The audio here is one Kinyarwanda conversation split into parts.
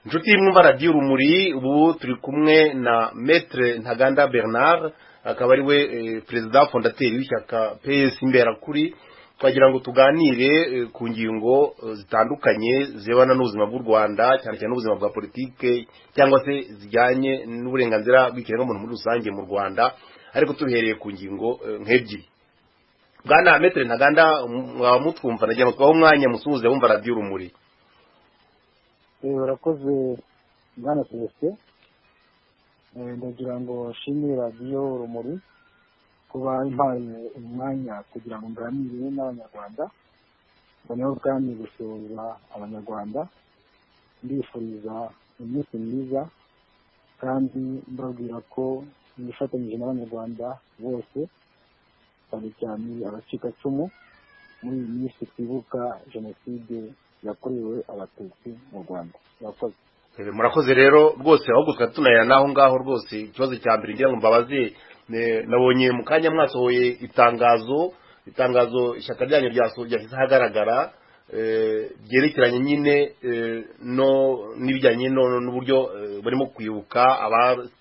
inshuti mwumva radiyo urumuri ubu turi kumwe na Maître Ntaganda Bernard akaba ari we perezida fondateri w'ishyaka PS Imberakuri twagira ngo tuganire ku ngingo zitandukanye zibana n'ubuzima bw'u Rwanda cyane cyane ubuzima bwa politike cyangwa se zijyanye n'uburenganzira bw'ikiremwamuntu muri rusange mu Rwanda ariko tuhereye ku ngingo nk'ebyiri. Bwana Maître Ntaganda mwamutwumva nagira ngo twaho umwanya musuhuze wumva radiyo urumuri. Urakoze Bwana Celestin, ndagira ngo nshimire radiyo urumuri kuba impaye umwanya kugira ngo nganire n'abanyarwanda, noneho kandi gusuhuza abanyarwanda ndifuriza iminsi myiza kandi mbabwira ko nifatanyije n'abanyarwanda bose cyane cyane abacikacumu muri iyi minsi twibuka jenoside yakorewe abatutsi mu Rwanda. Murakoze rero rwose ahubwo twari tunayira naho ngaho rwose ikibazo cya mbere ngira ngo mbabaze, nabonye mu kanya mwasohoye itangazo ishyaka ryanyu ryashyize ahagaragara byerekeranye nyine no n'ibijyanye n'uburyo barimo kwibuka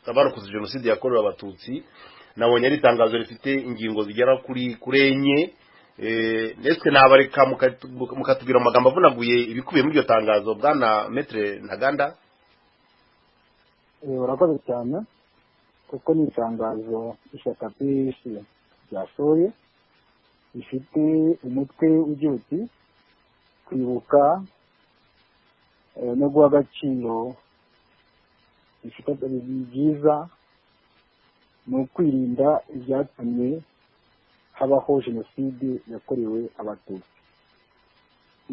abarokoze jenoside yakorewe abatutsi. Nabonye ari itangazo rifite ingingo zigera kuri enye. Ese nabareka mukatubwira amagambo avunaguye ibikubiye muri iryo tangazo Bwana Maître Ntaganda? Urakoze cyane kuko ni itangazo ishyaka PS ryasohoye rifite umutwe ugira uti kwibuka no guha agaciro ifite byiza ni ukwirinda ibyatumye habaho jenoside yakorewe abatutsi.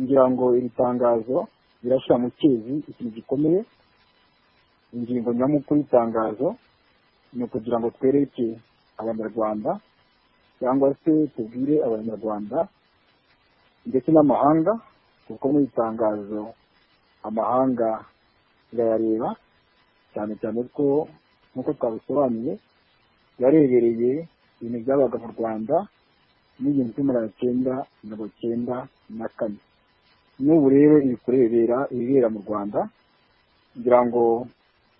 Ngira ngo iri tangazo rirashyira mu cyezi ikintu gikomeye. Ingingo nyamukuru y'itangazo ni ukugira ngo twereke abanyarwanda cyangwa se tubwire abanyarwanda ndetse n'amahanga, kuko muri itangazo amahanga irayareba cyane cyane ko nk'uko twabisobanuye yarebereye ibintu byabaga mu Rwanda n'igihumbi kimwe magana cyenda mirongo cyenda na kane. N'ubu rero iri kurebera ibibera mu Rwanda, kugira ngo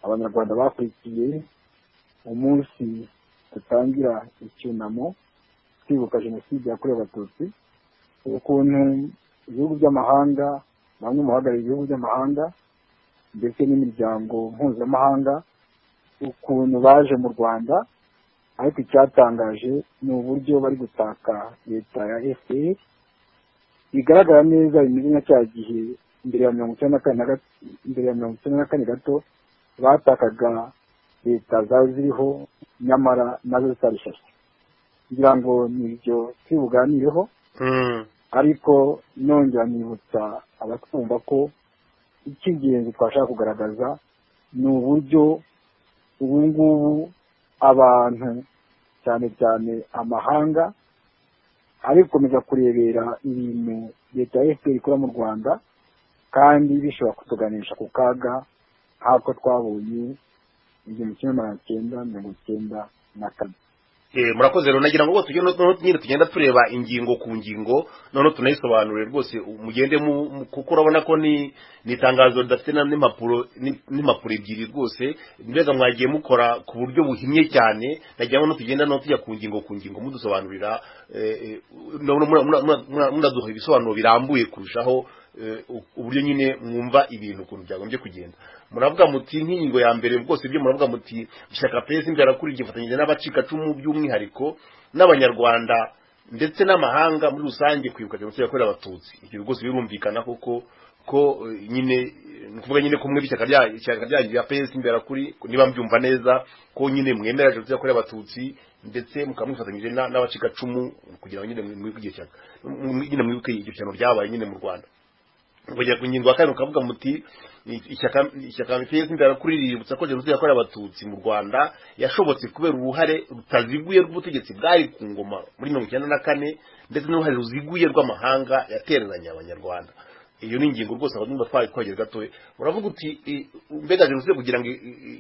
abanyarwanda bakurikiye umunsi dutangira icyunamo twibuka jenoside yakorewe abatutsi, ukuntu ibihugu by'amahanga, bamwe mu bahagarariye ibihugu by'amahanga ndetse n'imiryango mpuzamahanga ukuntu baje mu Rwanda, ariko icyatangaje ni uburyo bari gutaka leta ya FPR. Bigaragara neza bimeze nka cya gihe mbere ya mirongo icyenda na kane gato batakaga leta zari ziriho nyamara nazo zitarishashe. Kugira ngo nibyo twibuganireho, ariko nongera nibutsa abatwumva ko icy'ingenzi twashaka kugaragaza ni uburyo ubu ngubu abantu cyane cyane amahanga ari gukomeza kurebera ibintu leta ya FPR ikora mu Rwanda, kandi bishobora kutuganisha ku kaga nk'ako twabonye igihumbi kimwe magana cyenda mirongo cyenda na kane. Murakoze rero nagira ngo bose nyine tugenda tureba ingingo ku ngingo none tunayisobanurire rwose mugende kuko urabona ko ni itangazo ridafite n'impapuro ebyiri rwose, mbega mwagiye mukora ku buryo buhimye cyane. Nagira ngo tugenda tujya ku ngingo mudusobanurira munaduha ibisobanuro birambuye kurushaho uburyo nyine mwumva ibintu ukuntu byagombye kugenda. Muravuga muti nk'ingingo ya mbere rwose ibyo muravuga muti ishyaka PS Imberakuri gifatanyije n'abacikacumu by'umwihariko n'abanyarwanda ndetse n'amahanga muri rusange kwibuka jenoside yakorewe abatutsi. Ibyo rwose birumvikana ko nyine nukuvuga nyine ko mwe ishyaka rya PS Imberakuri niba mbyumva neza ko nyine mwemera jenoside yakorewe abatutsi ndetse mukamwifatanyije n'abacikacumu kugira ngo nyine mwibuke iryo cyano ryabaye nyine mu Rwanda. Kugera ku ngingo ya kane ukavuga muti ishyaka PS Imberakuri riributsa ko jenoside yakorewe abatutsi mu Rwanda yashobotse kubera uruhare rutaziguye rw'ubutegetsi bwari ku ngoma muri 1994 ndetse n'uruhare ruziguye rw'amahanga yatereranye abanyarwanda. Iyo ni ingingo rwose abadumva twageze gatoye. Uravuga uti mbega jenoside kugira ngo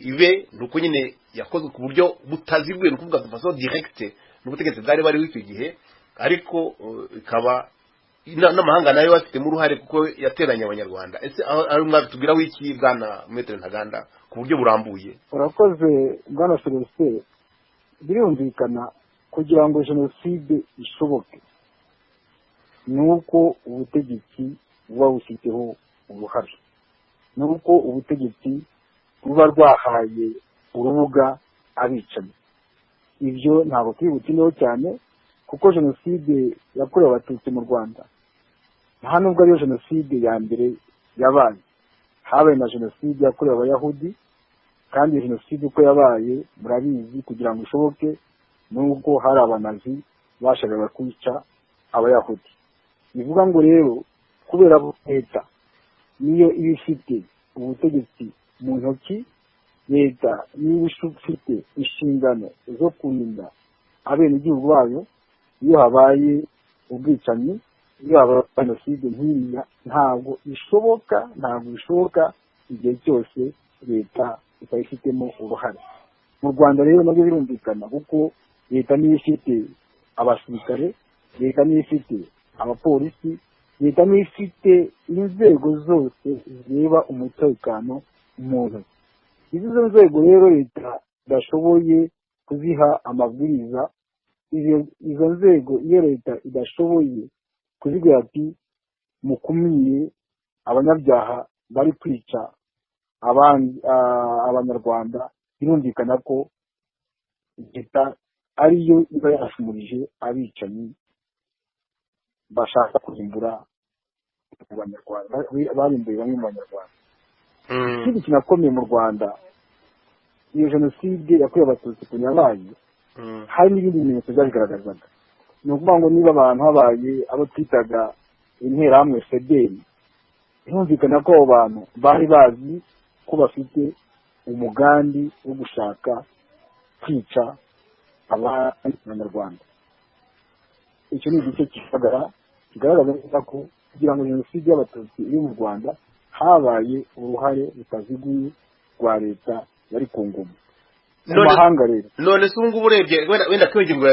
ibe nuko nyine yakozwe ku buryo butaziguye, nukuvuga de façon directe n'ubutegetsi bwari bari w'icyo gihe, ariko ikaba n'amahanga nayo afitemo uruhare kuko yateranye abanyarwanda. Ese ari mwabitubwiraho iki bwana Maître Ntaganda ku buryo burambuye? urakoze bwana Celestin. birumvikana kugira ngo jenoside ishoboke nuko ubutegetsi buba bufiteho uruhare, nuko ubutegetsi buba rwahaye urubuga abicanyi. Ibyo ntabwo twibutineho cyane kuko jenoside yakorewe abatutsi mu Rwanda nta nubwo ariyo jenoside ya mbere yabaye. Habaye na jenoside yakorewe abayahudi, kandi jenoside uko yabaye murabizi kugira ngo ishoboke nuko hari abanazi bashakaga kwica abayahudi. Bivuga ngo rero kubera leta niyo iba ifite ubutegetsi mu ntoki, leta niba ifite inshingano zo kurinda abenegihugu bayo, iyo habaye ubwicanyi, iyo habaye jenoside nk'iriya ntabwo bishoboka igihe cyose leta itayifitemo uruhare. Mu Rwanda rero nabyo birumvikana kuko leta niyo ifite abasirikare, leta niyo ifite abapolisi, leta niyo ifite inzego zose zireba umutekano umuntu. Izo nzego rero leta idashoboye kuziha amabwiriza, izo nzego iyo leta idashoboye kuzigira ati mukumire abanyabyaha bari kwica abanyarwanda, birumvikana ko leta ariyo iba yashumurije abicanyi bashaka kurimbura abanyarwanda, barimbuye bamwe mu banyarwanda. Ikindi kinakomeye mu Rwanda, iyo jenoside yakorewe abatutsi ku yabaye, hari n'ibindi bimenyetso byabigaragazaga. Ni ukuvuga ngo niba abantu habaye abo twitaga interahamwe FDL, birumvikana ko abo bantu bari bazi ko bafite umugambi wo gushaka kwica abanyarwanda. Icyo ni igice kigaragaza neza ko kugira ngo jenoside y'abatutsi iri mu Rwanda habaye uruhare rutaziguye rwa leta yari ku ngoma. Amahanga rero none se ubungubu urebye wenda kwingingo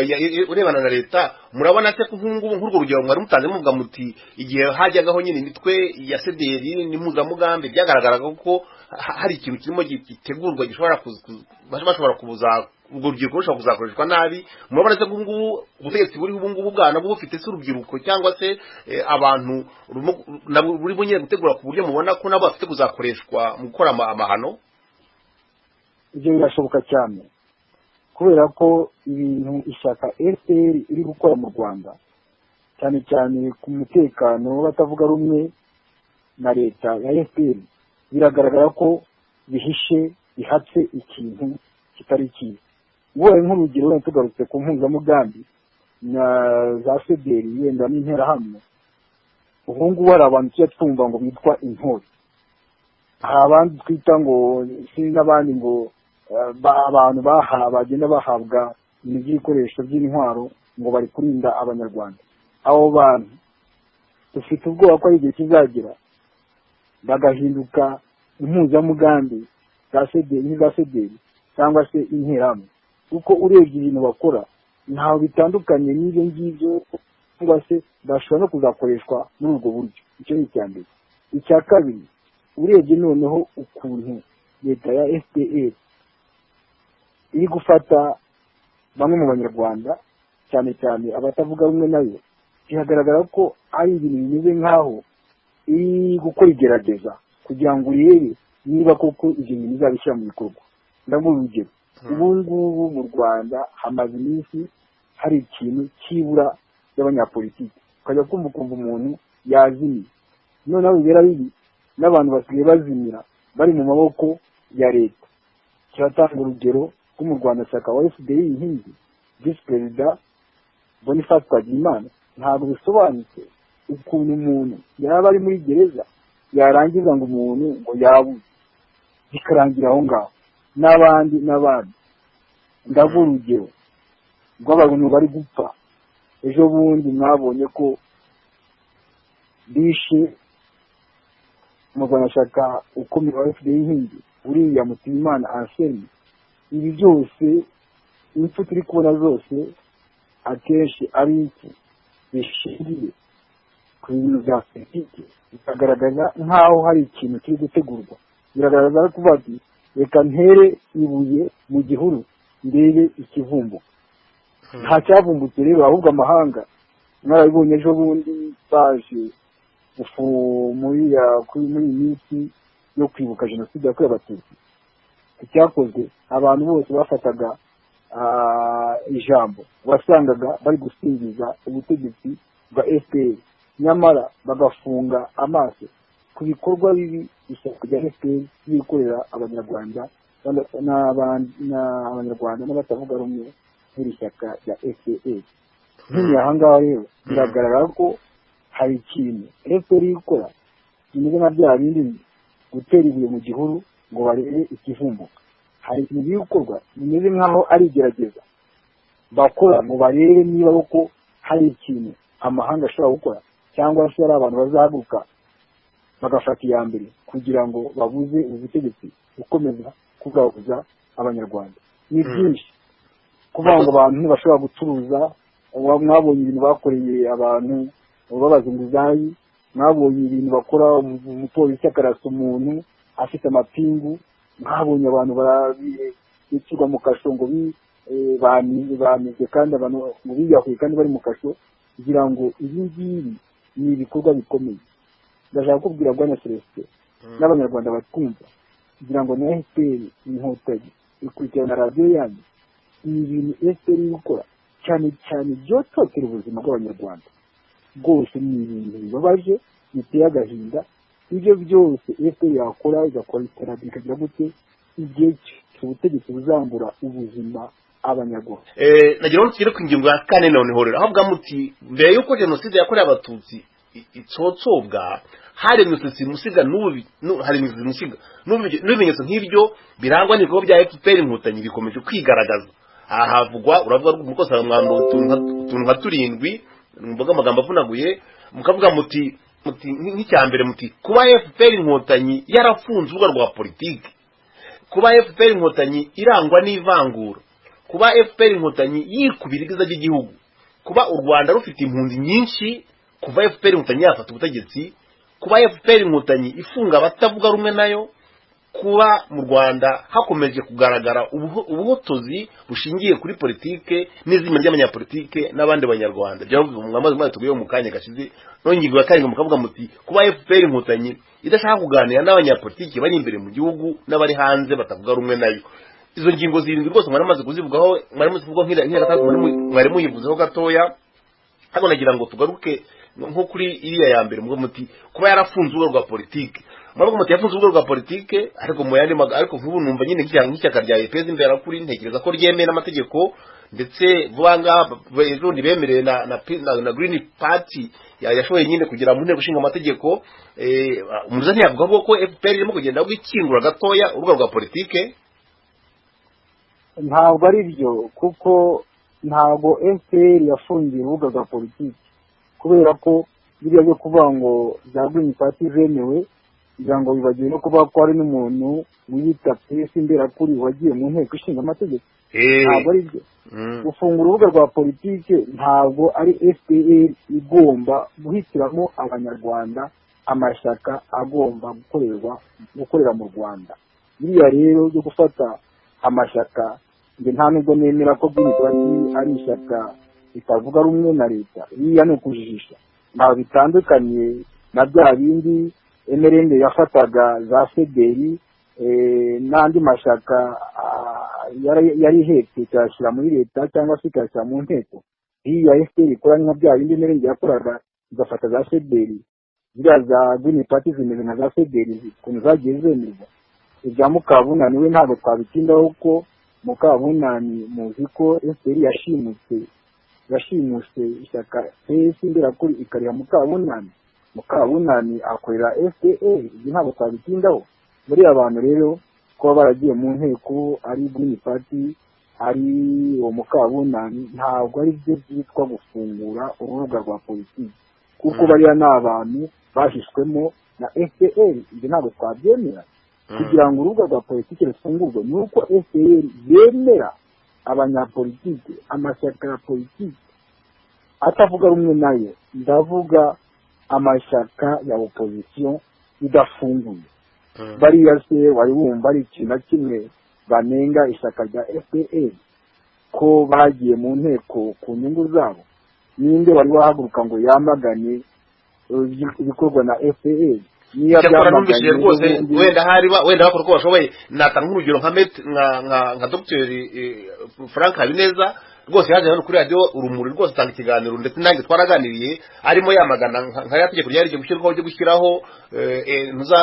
urebana na leta, murabona se ko nk'ubungubu nk'urwo rugero mwari mutanze muvuga muti igihe hajyagaho nyine imitwe ya CDR n'impuzamugambi byagaragaraga ko hari ikintu kirimo gitegurwa bashobora kubuza urwo rubyiruko rushobora kuzakoreshwa nabi. Murabona se ubungubu ubutegetsi buriho ubungubu bwana bufite se urubyiruko cyangwa se abantu buri bunye gutegura ku buryo mubona ko nabo bafite kuzakoreshwa mu gukora amahano? Ibyo birashoboka cyane kubera ko ibintu ishyaka FPR iri gukora mu Rwanda, cyane cyane ku mutekano w'abatavuga rumwe na leta ya FPR, biragaragara ko bihatse ikintu kitari cyiza. Wowe nk'urugero wenda tugarutse ku mpuzamugambi na za CDR yenda n'interahamwe, ubu ngubu hari abantu tujya twumva ngo bitwa intore, hari abandi twita ngo n'abandi ngo abantu bagenda bahabwa ibikoresho by'intwaro ngo bari kurinda abanyarwanda. Abo bantu dufite ubwoba ko ari igihe kizagera bagahinduka impuzamugambi za CDR cyangwa se interahamwe, kuko urebye ibintu bakora ntaho bitandukanye n'ibyo ngibyo, cyangwa se bashobora no kuzakoreshwa muri ubwo buryo. Icyo ni icya mbere. Icya kabiri, urebye noneho ukuntu leta ya FPR iri gufata bamwe mu banyarwanda, cyane cyane abatavuga rumwe nayo, biragaragara ko ari ibintu bimeze nk'aho iri gukora igerageza kugira ngo urebe niba koko ibyo bintu bizabishyira mu bikorwa. Ndavuga urugero, ubu ngubu mu Rwanda hamaze iminsi hari ikintu cyibura y'abanyapolitiki, ukajya kumva umuntu yazimiye. Noneho bibera bibi n'abantu basigaye bazimira bari mu maboko ya leta. Kiratanga urugero ko mu Rwanda shyaka wa FDL inkingi Visi Perezida Boniface Twagirimana, ntabwo bisobanutse ukuntu umuntu yaba ari muri gereza yarangiza ngo umuntu ngo yabuze, bikarangira aho ngaho. N'abandi ndavuga urugero rw'abantu bari gupfa. Ejo bundi mwabonye ko bishe umurwanashyaka ukomeye wa FDL inkingi uriya Mutimimana Anselme. Ibi byose impfu turi kubona zose akenshi ari iki bishingiye ku bintu bya politiki bikagaragaza nk'aho hari ikintu kiri gutegurwa. Biragaragaza ko bati reka ntere ibuye mu gihuru ndebe ikivumbuka. Nta cyavumbutse rero, ahubwo amahanga mwarabibonye ejo bundi baje muri iyi minsi yo kwibuka jenoside yakorewe abatutsi. Icyakozwe abantu bose bafataga ijambo wasangaga bari gusingiza ubutegetsi bwa FPR, nyamara bagafunga amaso ku bikorwa bibi ishyaka rya FPR bikorera abanyarwanda n'abanyarwanda n'abatavuga rumwe n'iri shyaka rya FPR. Nk'iyi ahangaha rero biragaragara ko hari ikintu FPR ikora kimeze nka bya bindi gutera ibuye mu gihuru ngo barebe ikivumbuka. Hari ibintu biri gukorwa bimeze nk'aho ari igerageza bakora ngo barebe niba ko hari ikintu amahanga ashobora gukora, cyangwa se ari abantu bazahaguruka bagafata iya mbere kugira ngo babuze ubutegetsi gukomeza kugabuza abanyarwanda. Ni byinshi kuvuga ngo abantu ntibashobora gucuruza. Mwabonye ibintu bakoreye abantu b'abazunguzayi, mwabonye ibintu bakora umupolisi akarasa umuntu afite amapingu, mwabonye abantu bicirwa mu kasho ngo bamize kandi abantu ngo biyahuye kandi bari mu kasho, kugira ngo ibi ngibi ni ibikorwa bikomeye. Ndashaka kubwira Bwana Celestin n'abanyarwanda batwumva kugira ngo na FPR Inkotanyi ikurikirana radiyo yanyu, ibi bintu FPR iri gukora cyane cyane byototera ubuzima bw'abanyarwanda rwose ni ibintu bibabaje biteye agahinda. Ibyo byose FPR yakora igakora iterambere ikagira gute igihe cy'ubutegetsi buzambura ubuzima abanyarwanda. Nagira ngo tugere ku ngingo ya 4 noneho rero avuga muti mbere yuko jenoside yakorewe abatutsi itsotsobwa hari imisatsi musiga hari imisatsi musiga n'ibimenyetso nk'ibyo birangwa n'ibikorwa bya FPR Inkotanyi bikomeje kwigaragaza. Aha havugwa uravuga umukosa mwambo utuntu nka 7 mvuga amagambo avunaguye, mukavuga muti nk'icyambere muti kuba FPR Inkotanyi yarafunze urubuga rwa politiki, kuba FPR Inkotanyi irangwa n'ivangura, kuba FPR Inkotanyi yikubira ibiza by'igihugu, kuba u Rwanda rufite impunzi nyinshi kuva FPR Inkotanyi yafata ubutegetsi, kuba FPR Inkotanyi ifunga abatavuga rumwe nayo, kuba mu Rwanda hakomeje kugaragara ubuhotozi bushingiye kuri politike n'izina ry'abanyapolitike n'abandi banyarwanda. Byavuga mu mwamazi tuguye mu kanya gashize nongingo ya karindwi mukavuga muti kuba FPR Inkotanyi idashaka kuganira n'abanyapolitike bari imbere mu gihugu n'abari hanze batavuga rumwe nayo. Izo ngingo zirindwi rwose mwaramaze kuzivugaho, mwaramaze kuvuga mwari muyivuzeho gatoya. Hano nagira ngo tugaruke nko kuri iriya ya mbere muvuga muti kuba yarafunze urubuga rwa politike. Muravuga muti yafunze urubuga rwa politike, ariko mu yandi ariko vuba numva nyine nk'ishyaka rya EPS imbere kuri ntekereza ko ryemeye n'amategeko, ndetse vuba ngaha ejo ndibemereye na Green Party yashoboye nyine kugira mu nteko ishinga amategeko. Umuza ntiyavuga ko FPR irimo kugenda gwikingura gatoya urubuga rwa politike. Ntabwo ari byo, kuko ntabwo FPR yafungiye urubuga rwa politiki, kubera ko biriya byo kuvuga ngo za Green Party zemewe kugira ngo bibagiwe no kuba ko hari n'umuntu wiyita PS Imberakuri wagiye mu nteko ishinga amategeko. Ntabwo ari byo. Gufungura urubuga rwa politiki ntabwo ari FPR igomba guhitiramo abanyarwanda amashyaka agomba gukorera mu Rwanda. Biriya rero byo gufata amashyaka, nge nta nubwo nemera ko Green Party ari ishyaka itavuga rumwe na leta. Biriya ni ukujijisha. Ntabwo bitandukanye na bya bindi MRND yafataga za FDL n'andi mashyaka yari hetse ikayashyira muri leta cyangwa se ikayashyira mu nteko. Iya FPR ikora nka bya bindi MRND yakoraga igafata za FDL. Ziriya za Green Party zimeze nka za FDL ukuntu zagiye zemerwa. Ibya Mukabunani we ntabwo twabitindaho ko Mukabunani muzi ko FPR yashimuse ishyaka PS Imberakuri ikariha Mukabunani akorera FPR. Ibyo ntabwo twabitindaho. Muri abantu rero kuba baragiye mu nteko ari Green Party ari uwo Mukabunani ntabwo ari byo byitwa gufungura urubuga rwa politiki, kuko bariya ni abantu bahishwemo na FPR. Ibyo ntabwo twabyemera. Kugira ngo urubuga rwa politiki rufungurwe ni uko FPR yemera abanyapolitiki, amashyaka ya politiki atavuga rumwe nayo, ndavuga amashyaka ya opposition idafunguye. Bariya se wari wumva ari ikintu na kimwe banenga ishyaka rya FPR ko bagiye mu nteko ku nyungu zabo? Ninde wari wahaguruka ngo yamagane ibikorwa na FPR? Niya byamaganye rwose, wenda bakora ko bashoboye. Natanga nk'urugero nka Dr. Frank Habineza rwose yaje hano kuri radio Urumuri rwose atanga ikiganiro, ndetse nange twaraganiriye arimo yamagana nka yategeko ryari ryo gushyiraho ntuza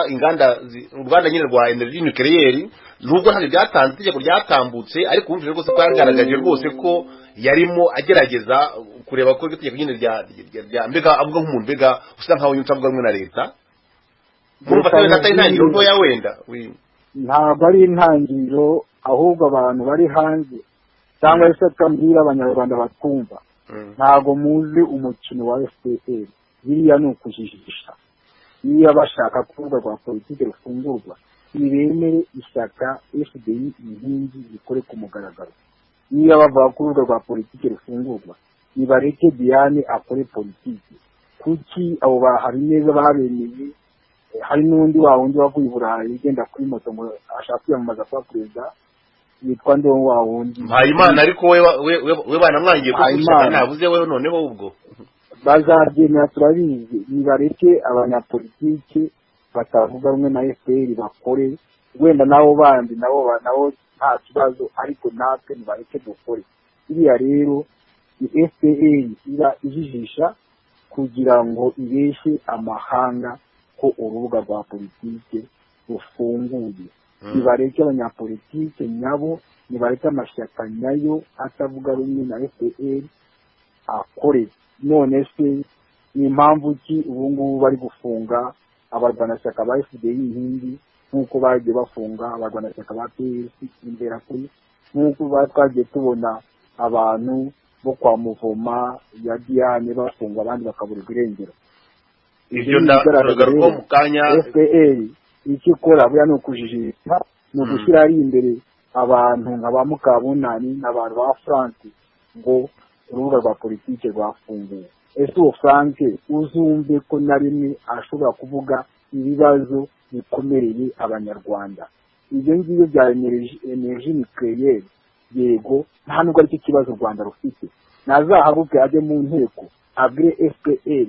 uruganda nyine rwa energy nucleaire. Nubwo ntabwo byatanze itegeko ryatambutse, ariko wumvise rwose ko yagaragaje rwose ko yarimo agerageza kureba ko itegeko nyine rya mbega avuga nk'umuntu mbega usa nkaho yumva avuga rumwe na leta. Kumva ko natari intangiriro ntoya wenda ntabwo ari intangiriro, ahubwo abantu bari hanze cyangwa se twambwira abanyarwanda batwumva, ntabwo muzi umukino wa FPR. Biriya ni ukujijisha. Niba bashaka kuvuga rwa politiki rufungurwa, nibemere ishyaka FDI inkingi ikore ku mugaragaro. Niba bavuga ko urubuga rwa politiki rufungurwa, nibareke Diane akore politiki. Kuki abo bahari neza babemeye? Hari n'undi wa wundi wavuye i Burayi igenda kuri moto ngo ashaka kwiyamamaza kwa perezida, yitwa Ndongo wa wundi Mpayimana, ariko we banamwangiye kuko nabuze we noneho ubwo bazabyemera. Turabizi. Nibareke abanyapolitiki batavuga rumwe na FPR bakore, wenda nabo bandi nabo nta kibazo, ariko natwe nibareke dukore. Iriya rero ni FPR iba ijijisha kugira ngo ibeshe amahanga ko urubuga rwa politike rufunguye. Nibareke abanyapolitike nyabo, nibareke amashyaka nyayo atavuga rumwe na FPR akore. None se ni impamvu ki ubu ngubu bari gufunga abarwanashyaka ba FDI inkingi nk'uko bagiye bafunga abarwanashyaka ba PS imbera kuri, nk'uko twagiye tubona abantu bo kwa Muvoma ya Diane bafungwa abandi bakaburirwa irengero? Ibyo ndagaragara ko mu kanya FPR icyo ikora bya no kujijisha, no gushyira ari imbere abantu nk'aba Mukabunani n'abantu ba France ngo urubuga rwa politike rwafunguye. Ese uwo Frank uzumve ko na rimwe ashobora kuvuga ibibazo bikomereye abanyarwanda? Ibyo ngibyo bya energy nucleaire, yego nta nubwo ari cyo kibazo u Rwanda rufite. Nazahaguke ajye mu nteko abwire FPR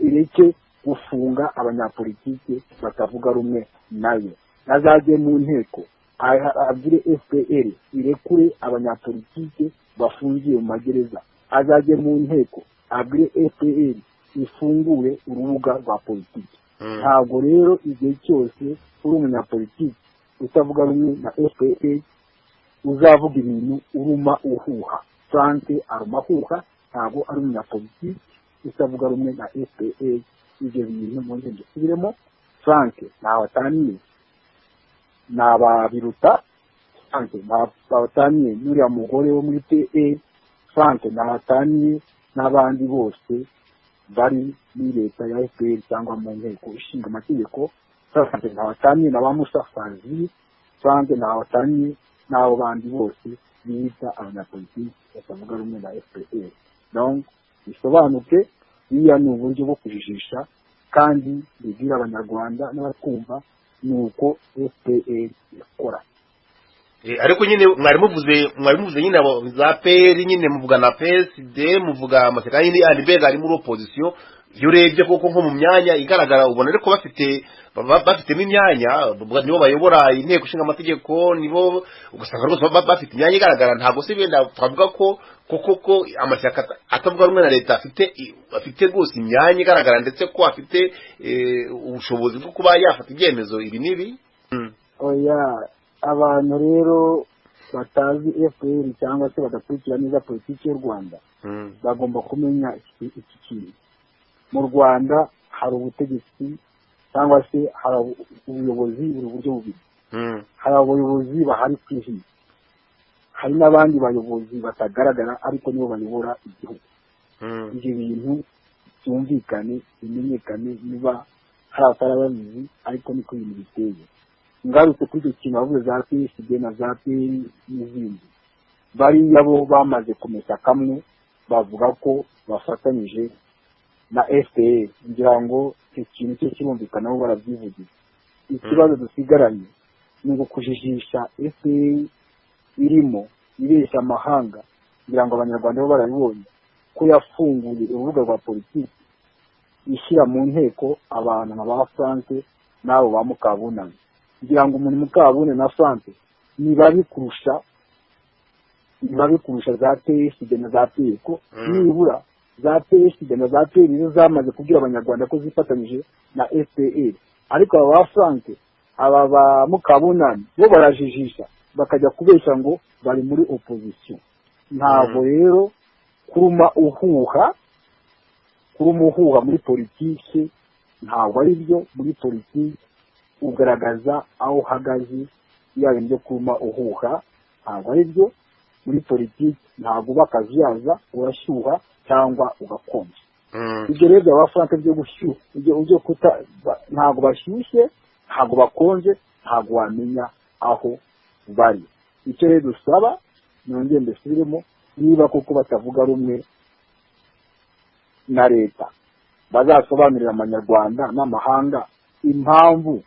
ireke gufunga abanyapolitike batavuga rumwe nayo. Nazajye mu nteko abwire FPR irekure abanyapolitike bafungiye mu magereza. Azajye mu nteko abwire FPR ifungure urubuga rwa politiki. Ntabwo rero igihe cyose uri umunyapolitiki utavuga rumwe na FPR uzavuga ibintu uruma uhuha. Frank aruma ahuha, ntabwo ari umunyapolitiki utavuga rumwe na FPR. Ibyo bintu mu nzego dusubiremo. Frank ntabataniye n'ababiruta, Frank ntabataniye n'uriya mugore wo muri PA, Frank ntabataniye n'abandi bose bari muri leta ya FPR cyangwa mu nteko ishinga amategeko. Frank ntabataniye na ba Musa Fazil, Frank ntabataniye n'abo bandi bose bita abanyapolitiki batavuga rumwe na FPR. Donc bisobanuke, iya ni uburyo bwo kujijisha kandi bibwira abanyarwanda n'abatwumva nuko FPR ikora. Ariko nyine mwari muvuze nyine abo za PL nyine muvuga na PSD, muvuga amashyaka nyine andibega ari muri opposition. Iyo urebye koko nko mu myanya igaragara ubona ariko bafitemo imyanya, nibo bayobora inteko ishinga amategeko, nibo ugasanga rwose bafite imyanya igaragara. Ntabwo se benda twavuga ko amashyaka atavuga rumwe na leta afite rwose imyanya igaragara, ndetse ko afite ubushobozi bwo kuba yafata ibyemezo ibi n'ibi. Oya, abantu rero batazi FPR cyangwa se badakurikira neza politiki y'u Rwanda bagomba kumenya iki kintu. Mu Rwanda hari ubutegetsi cyangwa se hari ubuyobozi buri buryo bubiri. Hari abayobozi bahari kwihina, hari n'abandi bayobozi batagaragara ariko nibo bayobora igihugu. Ibyo bintu byumvikane, bimenyekane, niba hari atarababizi, ariko niko ibintu biteye. Ngarutse kuri icyo kintu bavuze za PSD na za PL n'izindi, bariya bo bamaze kumesa kamwe, bavuga ko bafatanyije na FPR ngira ngo icyo kintu cyo kirumvikana bo barabyivugira. Ikibazo dusigaranye ni ukujijisha FPR irimo ibeshya amahanga ngira ngo abanyarwanda bo barabibonye ko yafunguye urubuga rwa politiki ishyira mu nteko abantu nka ba France n'abo ba Mukabunani. Ngira ngo umuntu Mukabune na France nibabikurusha za PSD na za PL ko nibura za PSD na za PL nizo zamaze kubwira abanyarwanda ko zifatanyije na FPR, ariko aba ba France aba ba Mukabunani bo barajijisha bakajya kubeshya ngo bari muri opposition. Ntabwo rero kuruma uhuha muri politiki ntabwo ari byo. Muri politiki ugaragaza aho uhagaze, yaba ibyo kuruma uhuha ntabwo ari byo. Muri politiki ntabwo bakaziyaza urashyuha cyangwa ugakonja. Ibyo rero by'abafaransa byo gushyuha ibyo kuta ntabwo bashyushye ntabwo bakonje ntabwo wamenya aho bari. Icyo rero dusaba nongeye mbesubiremo, niba koko batavuga rumwe na leta bazasobanurira abanyarwanda n'amahanga impamvu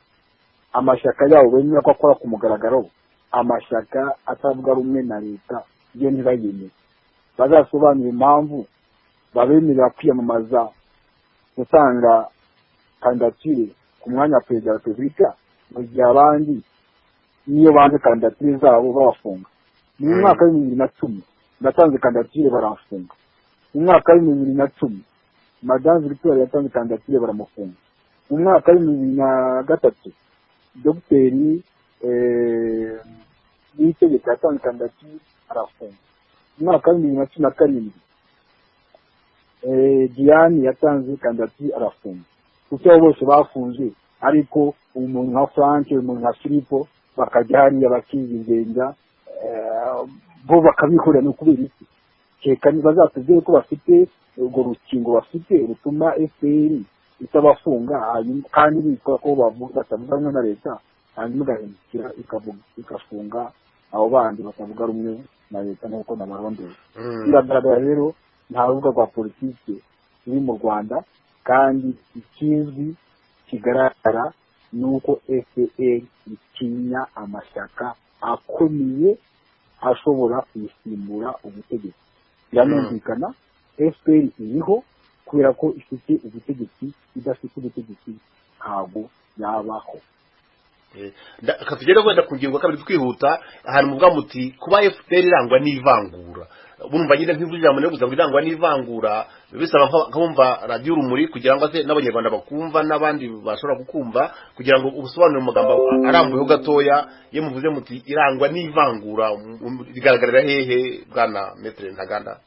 amashyaka yabo bemera ko akora ku mugaragaro, amashyaka atavuga rumwe na leta yo ntibayemere. Bazasobanura impamvu babemerera kwiyamamaza gutanga kandidatire ku mwanya wa perezida wa repubulika mu gihe abandi niyo banze kandidatire zabo babafunga. Mu mwaka wa 2010 natanze kandidatire barafunga. Mu mwaka wa 2010 Madame Victoire yatanze kandidatire baramufunga. Mu mwaka wa 2003 Dr. Niyitegeka yatanze kandidatire arafunga. Mu mwaka wa 2017 Diane yatanze kandidatire arafunga. Kuko bose bafunze, ariko umuntu nka Frank, umuntu nka Filipo bakajya hariya bakizingenza bo bakabihura no kubera iki keka bazatubwire ko bafite urwo rukingo bafite rutuma FPR itabafunga kandi bitwa ko batavuga rumwe na leta, hanyuma igahindukira ikafunga abo bandi batavuga rumwe na leta nk'uko nabarondeye. Biragaragara rero nta rubuga rwa politiki ruri mu Rwanda, kandi ikizwi kigaragara nuko FPR itinya amashyaka akomeye ashobora kuyisimbura ubutegetsi. Biranumvikana FPR iriho kubera ko ifite ubutegetsi, idafite ubutegetsi ntabwo yabaho. Katugera kwenda ku ngingo kabiri twihuta, ahantu muvuga muti kuba FPR irangwa n'ivangura. Bumva nyine nk'ivurira mu neguza irangwa n'ivangura, bisaba nkamumva radio Urumuri kugira ngo se n'abanyarwanda bakumva n'abandi bashobora kukumva, kugira ngo ubusobanure umugambo arambuyeho gatoya. Ye muvuze muti irangwa n'ivangura, rigaragarira hehe bwana Maître Ntaganda?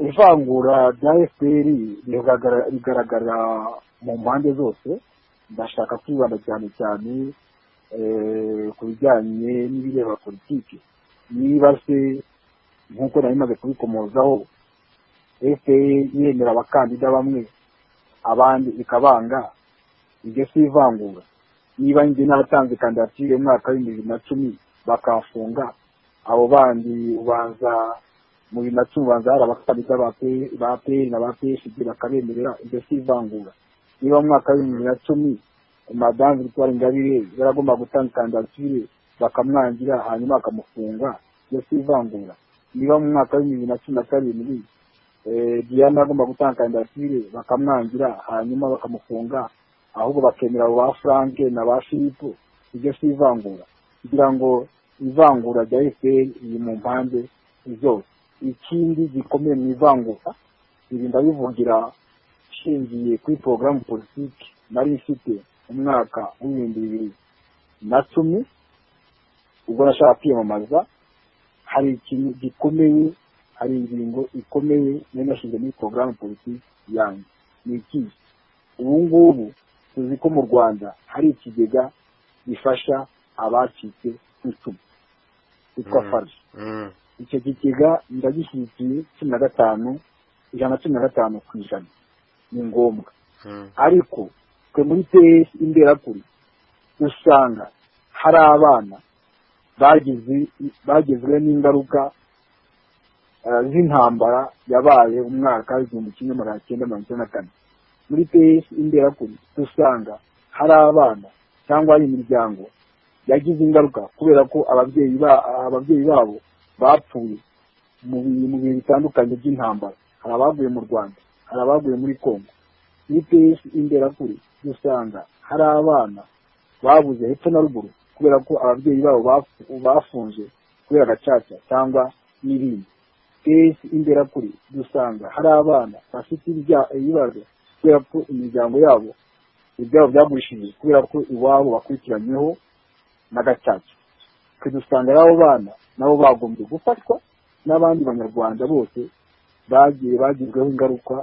Ivangura rya FPR rigaragara mu mpande zose. Ndashaka kwibanda cyane cyane ku bijyanye n'ibireba politiki. Niba se nk'uko narimaze kubikomozaho FPR yemera abakandida bamwe abandi ikabanga, ibyo si ivangura. Niba njye natanze kandidatire mu mwaka wa 2010 bakafunga, abo bandi ubanza mu 2010 ubanza hari abakandida ba PL na ba PSD bakabemerera, ibyo si ivangura. Niba mu mwaka wa 2010 Madame Victoire Ingabire yaragomba gutanga kandidatire bakamwangira hanyuma bakamufunga, ibyo si ivangura. Niba mu mwaka wa 2017 Diane agomba gutanga kandidatire bakamwangira hanyuma bakamufunga, ahubwo bakemera abo ba Frank na ba Filipo, ibyo si ivangura. Kugira ngo ivangura rya FPR iri mu mpande zose. Ikindi gikomeye mu ivangura, ibi ndabivugira shingiye kuri programme politiki nari ifite umwaka wa 2010 ubwo nashaka kwiyamamaza. Hari ikintu gikomeye, hari ingingo ikomeye n'inashinze muri programme politiki yanjye. Ni iki? Ubu ngubu tuzi ko mu Rwanda hari ikigega gifasha abacitse kw'icumu cyitwa FARG. Icyo kigega ndagishyigikiye 15% ni ngombwa. Ariko twe muri PS imberakuri usanga hari abana bagizwe n'ingaruka z'intambara yabaye umwaka w'igihumbi kimwe magana cyenda mirongo icyenda na kane. Muri PS Imberakuri dusanga hari abana cyangwa hari imiryango yagize ingaruka kubera ko ababyeyi babo bapfuye mu bihe bitandukanye by'intambara. Hari abaguye mu Rwanda, hari abaguye muri Kongo. Muri PS Imberakuri dusanga hari abana babuze hepfo na ruguru kubera ko ababyeyi babo bafunze kubera gacaca cyangwa n'ibindi. PS Imberakuri dusanga hari abana bafite ibibazo kubera ko imiryango yabo ibyabo byagurishije kubera ko iwabo bakurikiranyweho na gacaca. Dusanga abo bana nabo bagombye gufatwa n'abandi banyarwanda bose bagizweho ingaruka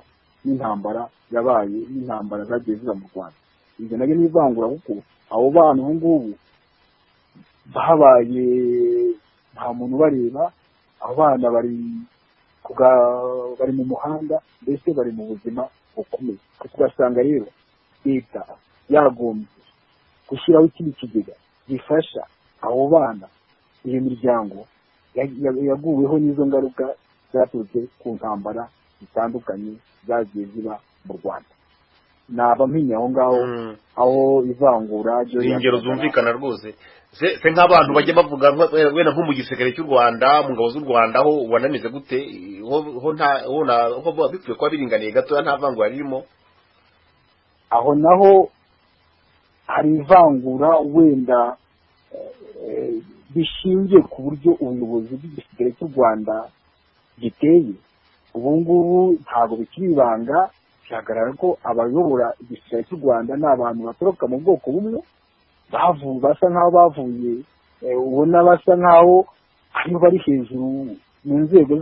n'intambara yabaye n'intambara zagiye ziba mu Rwanda. Ibyo nabyo ni ivangura kuko abo bana ubu ngubu babaye nta muntu ubareba. Abo bana bari mu muhanda, mbese bari mu buzima bukomeye. Tugasanga rero leta yagombye gushyiraho ikindi kigega gifasha abo bana, iyo miryango yaguweho n'izo ngaruka zaturutse ku ntambara zitandukanye zagiye ziba mu Rwanda. Naba mpinye aho ngaho aho ivangura ingero zumvikana rwose. Se nk'abantu bajya bavuga wenda nko mu gisirikare cy'u Rwanda, mu ngabo z'u Rwanda ho wanameze gute? Ho bipfuye kuba biringaniye gatoya, nta vangura ririmo. Aho naho hari ivangura wenda bishingiye ku buryo ubuyobozi bw'igisirikare cy'u Rwanda giteye. Ubu ngubu ntabwo bikiri ibanga, byagaragara ko abayobora igisirikare cy'u Rwanda ni abantu batoroka mu bwoko bumwe, basa nk'aho bavuye, ubona basa nk'aho aribo bari hejuru mu nzego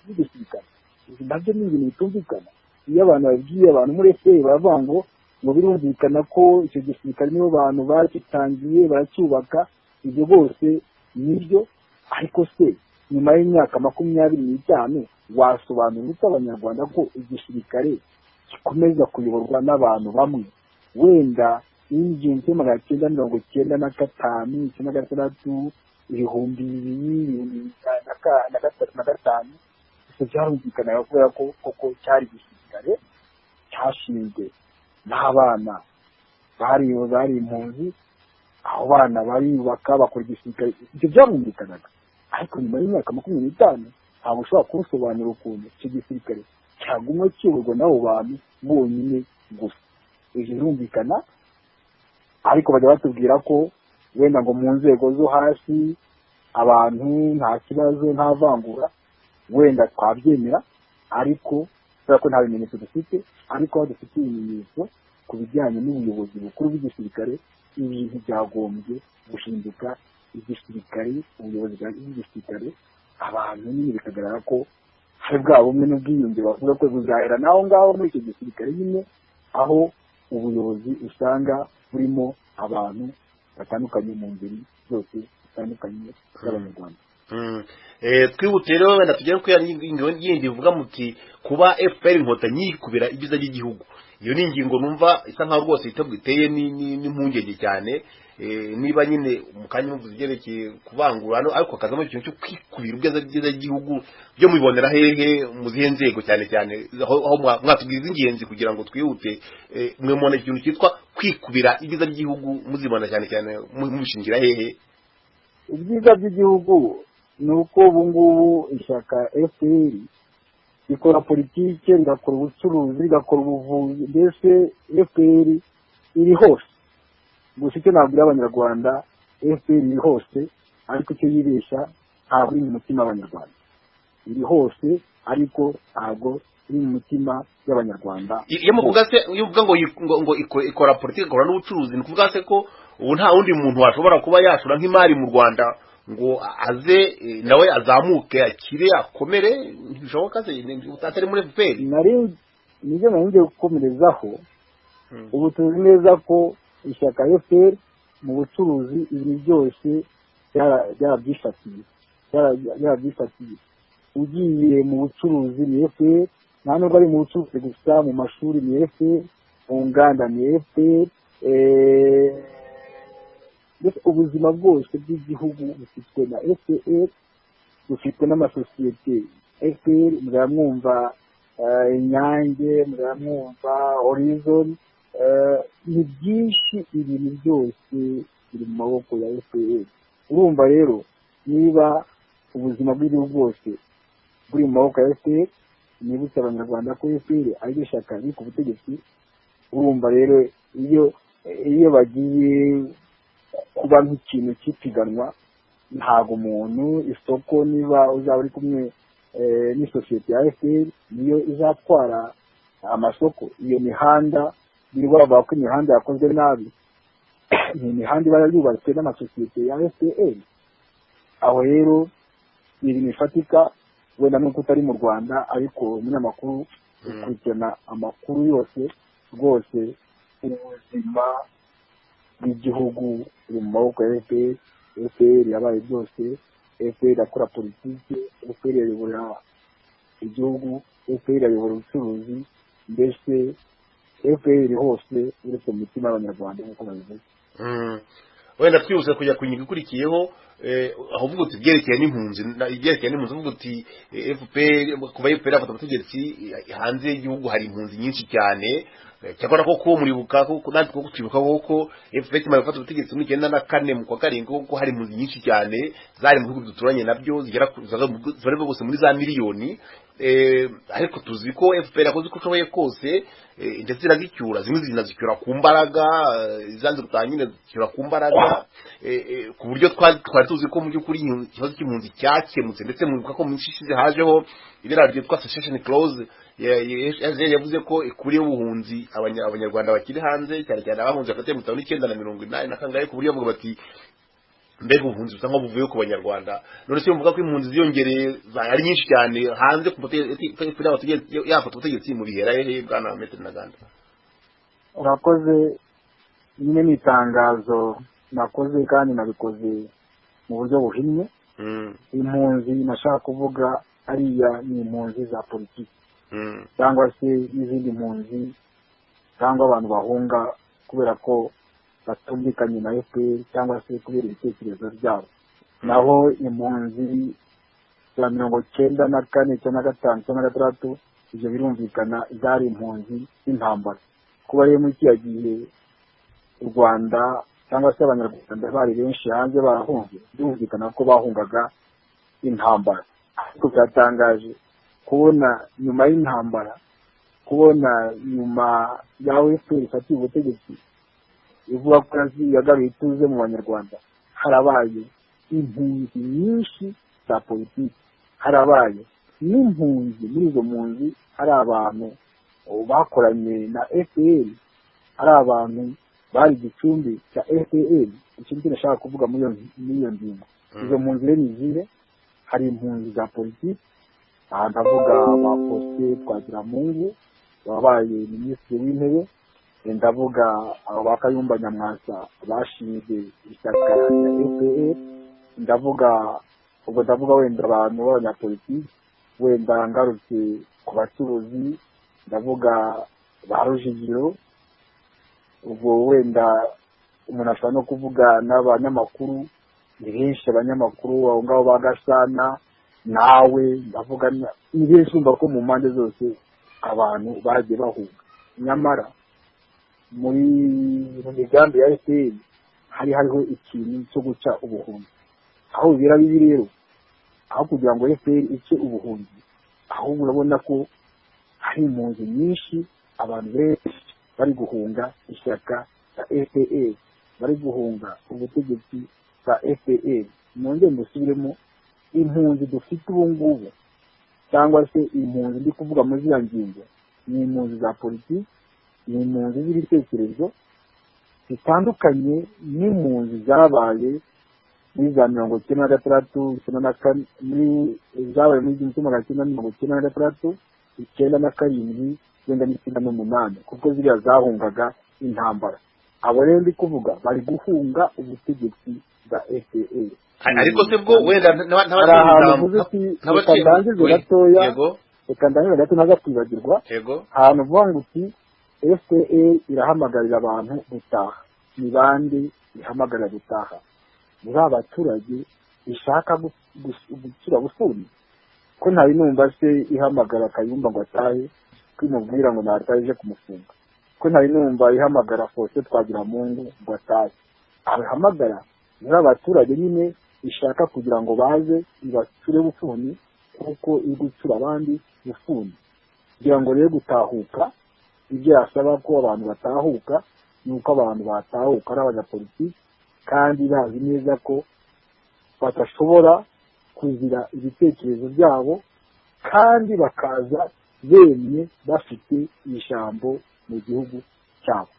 z'igisirikare. Nabyo ni ibintu bitumvikana. Iyo abantu babibwiye abantu muri FPR baravuga ngo birumvikana ko icyo gisirikare nibo bantu bagitangiye baracyubaka. Ibyo bose nibyo, ariko se nyuma y'imyaka 25 wasobanura ute abanyarwanda ko igisirikare gikomeza kuyoborwa n'abantu bamwe? Wenda n'igihumbi kimwe magana cyenda mirongo icyenda na gatanu, icyenda na gatandatu, 2005 byarumvikanaga kubera ko koko cyari igisirikare cyashinzwe n'abana bari impunzi. Aho bana bariyubaka bakora igisirikare, ibyo byarumvikanaga. Ariko nyuma y'imyaka 25 ntabwo ushobora kubisobanura ukuntu icyo gisirikare cyagumwe kiyoborwa n'abo bantu bonyine gusa. Ibyo birumvikana, ariko bajya batubwira ko wenda ngo mu nzego zo hasi abantu nta kibazo, nta vangura. Wenda twabyemera, ariko kubera ko nta bimenyetso dufite. Ariko aho dufite ibimenyetso ku bijyanye n'ubuyobozi bukuru bw'igisirikare, ibintu byagombye guhinduka. Igisirikare, ubuyobozi bw'igisirikare, abantu nyine bikagaragara ko hari bwa bumwe n'ubwiyunge bavuga ko buzahera naho ngaho muri icyo gisirikare nyine, aho ubuyobozi usanga burimo abantu batandukanye mu ngeri zose zitandukanye z'abanyarwanda. Twihute rero wenda tugere ku yindi ivuga muti kuba FPR Inkotanyi kubera ibyiza by'igihugu. Iyo ni ingingo numva isa nkaho rwose iteye n'impungenge cyane. Niba nyine mukanya muvuze ibyerekeye kubangura, ariko akazamo ikintu cyo kwikubira ubwiza by'igihugu, byo mubibonera hehe mu zihe nzego cyane aho mwatubwiza ingenzi kugira ngo twihute. Mwe mubona ikintu cyitwa kwikubira ibyiza by'igihugu muzibona cyane mushingira hehe? Ibyiza by'igihugu ni uko ubu ngubu ishyaka FPR rikora politike, rigakora ubucuruzi, rigakora ubuvuzi, mbese FPR iri hose. Gusa icyo nabwira abanyarwanda, FPR iri hose, ariko icyo yibeshya ntabwo iri mu mutima w'abanyarwanda. Iri hose ariko ntabwo iri mu mutima y'abanyarwanda. Iyo muvuga ngo ikora politike, ikora n'ubucuruzi, ni kuvuga se ko ubu nta wundi muntu washobora kuba yashora nk'imari mu Rwanda ngo aze nawe azamuke akire akomere? Ntibishoboka se utatari muri FPR. Nibyo ngiye gukomerezaho. Ubu tuzi neza ko ishyaka FPR mu bucuruzi ibintu byose byarabyifatiye. Ugiye mu bucuruzi ni FPR, nta nubwo ari mu bucuruzi gusa, mu mashuri ni FPR, mu nganda ni FPR. Ubuzima bwose bw'igihugu bufitwe na FPR. dufite n'amasosiyete FPR muzamwumva Inyange muzamwumva Horizon ni byinshi ibintu byose biri mu maboko ya FPR. Urumva rero niba ubuzima bw'igihugu bwose buri mu maboko ya FPR, nibutse abanyarwanda ko FPR ari ishyaka riri ku butegetsi. Urumva rero iyo bagiye kuba nk'ikintu cy'ipiganwa, ntabwo umuntu isoko niba uzaba uri kumwe n'isosiyete ya FPR niyo izatwara amasoko. Iyo mihanda birirwa bavuga ko imihanda yakozwe nabi, ni imihanda iba yubatswe n'amasosiyete ya FPR. Aho rero ibintu bifatika, wenda nuko utari mu Rwanda, ariko umunyamakuru ukurikirana amakuru yose rwose, ubuzima bw'igihugu buri mu maboko ya FPR. FPR yabaye byose, FPR akora politiki, FPR yayobora igihugu, FPR yayobora ubucuruzi, mbese FPR hose uretse mu mitima y'abanyarwanda nk'uko babivuze. Wenda twibutse kujya ku ngingo ikurikiyeho, aho uvuga uti byerekeye n'impunzi, uvuga uti FPR kuva FPR afata ubutegetsi hanze y'igihugu hari impunzi nyinshi cyane. Cyakora koko muribuka ko natwe ko twibuka ko FPR imaze gufata ubutegetsi muri 94 mu kwa karindwi, ko hari impunzi nyinshi cyane zari mu bihugu duturanye nabyo zigera zari bose muri za miliyoni. Ariko tuzi ko FPR yakoze uko ishoboye kose, ndetse irazicyura, zimwe zinazicyura ku mbaraga, izanze gutanyine zicyura ku mbaraga, ku buryo twari tuzi ko mu by'ukuri ikibazo cy'impunzi cyakemutse. Ndetse muribuka ko mu minsi ishize hajeho ibiraro byitwa cessation clause yavuze ko ikuriye ubuhunzi abanyarwanda bakiri hanze, cyane cyane abahunze hagati ya 59 na 80 na kangahe, ku buryo bavuga bati mbega ubuhunzi busa nko buvuye ku banyarwanda. None se muvuga ko impunzi ziyongereye ari nyinshi cyane hanze ku yafata ubutegetsi mu bihera hehe bwana Maitre Ntaganda? Urakoze. Nyine ni itangazo nakoze kandi nabikoze mu buryo buhinnye. Impunzi nashaka kuvuga ariya ni impunzi za politiki, cyangwa se n'izindi mpunzi cyangwa abantu bahunga kubera ko batumvikanye na FPR cyangwa se kubera ibitekerezo byabo. Naho impunzi za 94 95 96 ibyo birumvikana zari impunzi z'intambara. Kuba rero muri kiya gihe u Rwanda cyangwa se abanyarwanda bari benshi hanze barahunze, birumvikana ko bahungaga intambara. Ariko byatangaje kubona nyuma y'intambara, kubona nyuma ya FPR ifatiye ubutegetsi ivuga ko yagaruye ituze mu banyarwanda, harabaye impunzi nyinshi za politiki, harabaye n'impunzi. Muri izo mpunzi hari abantu bakoranye na FPR, hari abantu bari igicumbi cya FPR. Ikindi nashaka kuvuga muri iyo ngingo, izo mpunzi rero ni zine. Hari impunzi za politiki, aha ndavuga ba Faustin Twagiramungu wabaye minisitiri w'intebe, ndavuga abo ba Kayumba Nyamwasa bashinze ishyaka rya FPR, ndavuga wenda abantu b'abanyapolitiki, wenda ngarutse ku bacuruzi, ndavuga ba Rujugiro, ubwo wenda umuntu ashobora no kuvuga n'abanyamakuru. Ni benshi abanyamakuru aho ngaho bagasana nawe, ndavuga ni benshi umva ko mu mpande zose abantu bagiye bahunga. Nyamara muri migambi ya FPR hariho ikintu cyo guca ubuhunzi. Aho bibera bibi rero, aho kugira ngo FPR ice ubuhunzi, ahubwo urabona ko hari impunzi nyinshi, abantu benshi bari guhunga ishyaka rya FPR, bari guhunga ubutegetsi bwa FPR. Nongeye musubiremo, impunzi dufite ubu ngubu cyangwa se impunzi ndi kuvuga muri ziriya ngingo ni impunzi za politiki, ni impunzi z'ibitekerezo bitandukanye n'impunzi zabaye muri za 1996, muri zabaye muri 1996, 97, wenda n'98, kuko ziriya zahungaga intambara. Abo rero ndi kuvuga bari guhunga ubutegetsi bwa FPR. Ariko se bwo wenda reka ndangize gato ntazakwibagirwa ahantu uvuga ngo uti FPR irahamagarira abantu gutaha. Ni bande ihamagarira gutaha? Muri abaturage ishaka gushyira bufuni ko ntari numva se ihamagara Kayumba ngo atahe kwimubwira ngo nataje kumufunga ko ntari numva ihamagara Faustin Twagiramungu ngo atahe ahamagara muri abaturage nyine ishaka kugira ngo baze ibasure bufuni kuko igutsura abandi bufuni kugira ngo rero gutahuka ibyo yasaba ko abantu batahuka nuko abantu batahuka ari abanyapolitiki kandi bazi neza ko batashobora kuzira ibitekerezo byabo kandi bakaza bemye bafite ijambo mu gihugu cyabo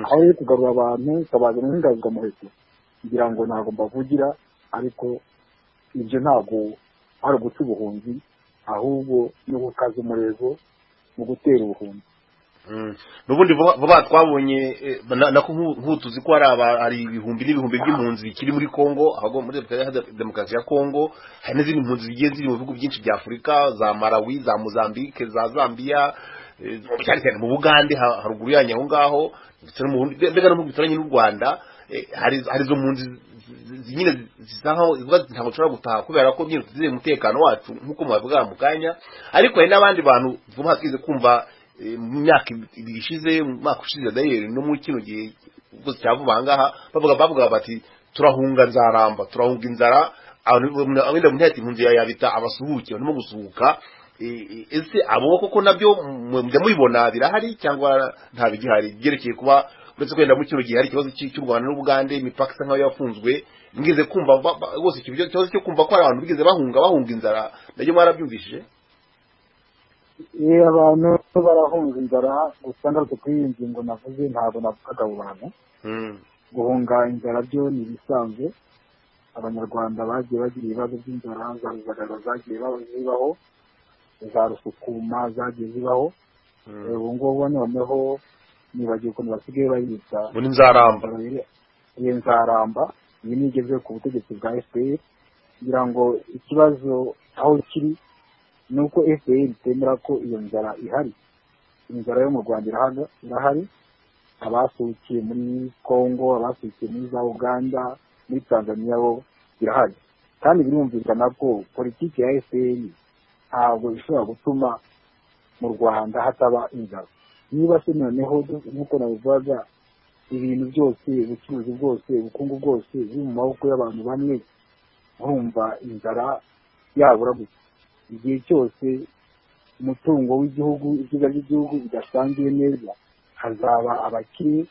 aho rero kugarura abantu ukabazana n'ingarukamuheto kugira ngo ntabwo mbavugira ariko ibyo ntabwo ari uguca ubuhunzi ahubwo no gukaza umurego mu gutera ubuhunzi n'ubundi vuba twabonye nako nk'utuzi ko hari ibihumbi n'ibihumbi by'impunzi bikiri muri Kongo ahubwo muri demokarasi ya Kongo hari n'izindi mpunzi zigiye ziri mu bihugu byinshi bya Afurika za Malawi za Mozambique za Zambia cyane cyane mu Bugande haruguru yanyu aho ngaho ndetse no mu mbega no mu bituranye n'u Rwanda hari izo mpunzi nyine zisaho ntabwo nshobora gutaha kubera ko nyine tuzize umutekano wacu nk'uko mubavuga mu kanya ariko hari n'abandi bantu vuba twize kumva mu myaka ibiri ishize mu mwaka ushize dayeri no muri kino gihe ubwo cyavuba ngaha bavuga bati turahunga inzara abenda mu ntati impunzi yabita abasuhuke barimo gusuhuka ese abo koko nabyo mujya mubibona birahari cyangwa nta bigihari byerekeye kuba uretse kwenda mu kino gihe hari ikibazo cy'u Rwanda n'Ubugande imipaka isa nkaho yafunzwe ngeze kumva bose ikibazo cyo kumva ko abantu bigeze bahunga inzara nabyo mwarabyumvishije abantu barahunga inzara gusa ngarutse kuri iyi ngingo navuze ntabwo navugaga abo bantu guhunga inzara byo ni ibisanzwe abanyarwanda bagiye bagira ibibazo by'inzara za ruzagara zagiye zibaho za rusukuma zagiye zibaho ubu ngubu noneho nibagiwe ukuntu basigaye bayita muri nzaramba iyo nzaramba iyi ni igeze ku butegetsi bwa FPR kugira ngo ikibazo aho kiri nuko FPR itemera ko iyo nzara ihari inzara yo mu Rwanda irahari abasukiye muri Kongo abasukiye muri za Uganda muri Tanzania bo irahari kandi birumvikana ko politiki ya FPR ntabwo ishobora gutuma mu Rwanda hataba inzara niba se noneho nk'uko nabivuga ibintu byose ubucuruzi bwose ubukungu bwose biri mu maboko y'abantu bamwe urumva inzara yabura gusa igihe cyose umutungo w'igihugu ibyiza by'igihugu bidasangiye neza hazaba abakire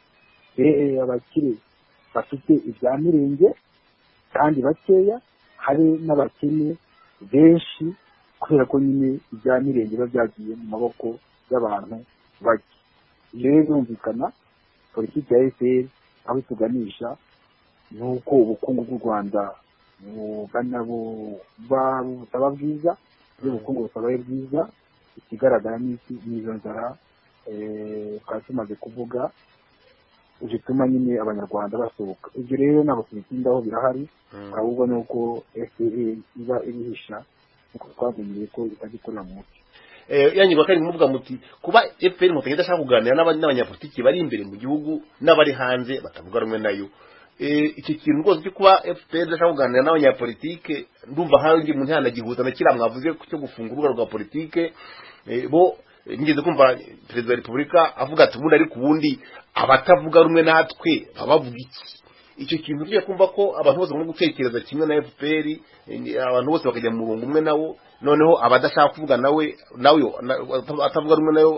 bafite ibya mirenge kandi bakeya hari n'abakene benshi kubera ko nyine ibya mirenge biba byagiye mu maboko y'abantu bake ibyo rero birumvikana politiki ya FPR aho ituganisha ni uko ubukungu bw'u Rwanda butaba bwiza iyo ubukungu butabaye bwiza ikigaragara n'izo nzara twari tumaze kuvuga zituma nyine abanyarwanda basohoka ibyo rero ntabwo tubitindaho birahari ahubwo ni uko FPR iba ibihisha kuko twavugiye ko itagikorera mu mucyo yanyirwa kandi muvuga muti kuba FPR mutegeka idashaka kuganira n'abanyapolitiki bari imbere mu gihugu n'abari hanze batavuga rumwe nayo iki kintu rwose cyo kuba FPR idashaka kuganira n'abanyapolitiki ndumva hari umuntu yanagihuza na kiriya mwavuze cyo gufunga urubuga rwa politike bo ngeze kumva perezida wa repubulika avuga ati ubundi ariko ubundi abatavuga rumwe natwe babavuga iki icyo kintu tugiye kumva ko abantu bose bagomba gutekereza kimwe na FPR abantu bose bakajya mu murongo umwe nawo noneho abadashaka kuvuga nawe atavuga rumwe nayo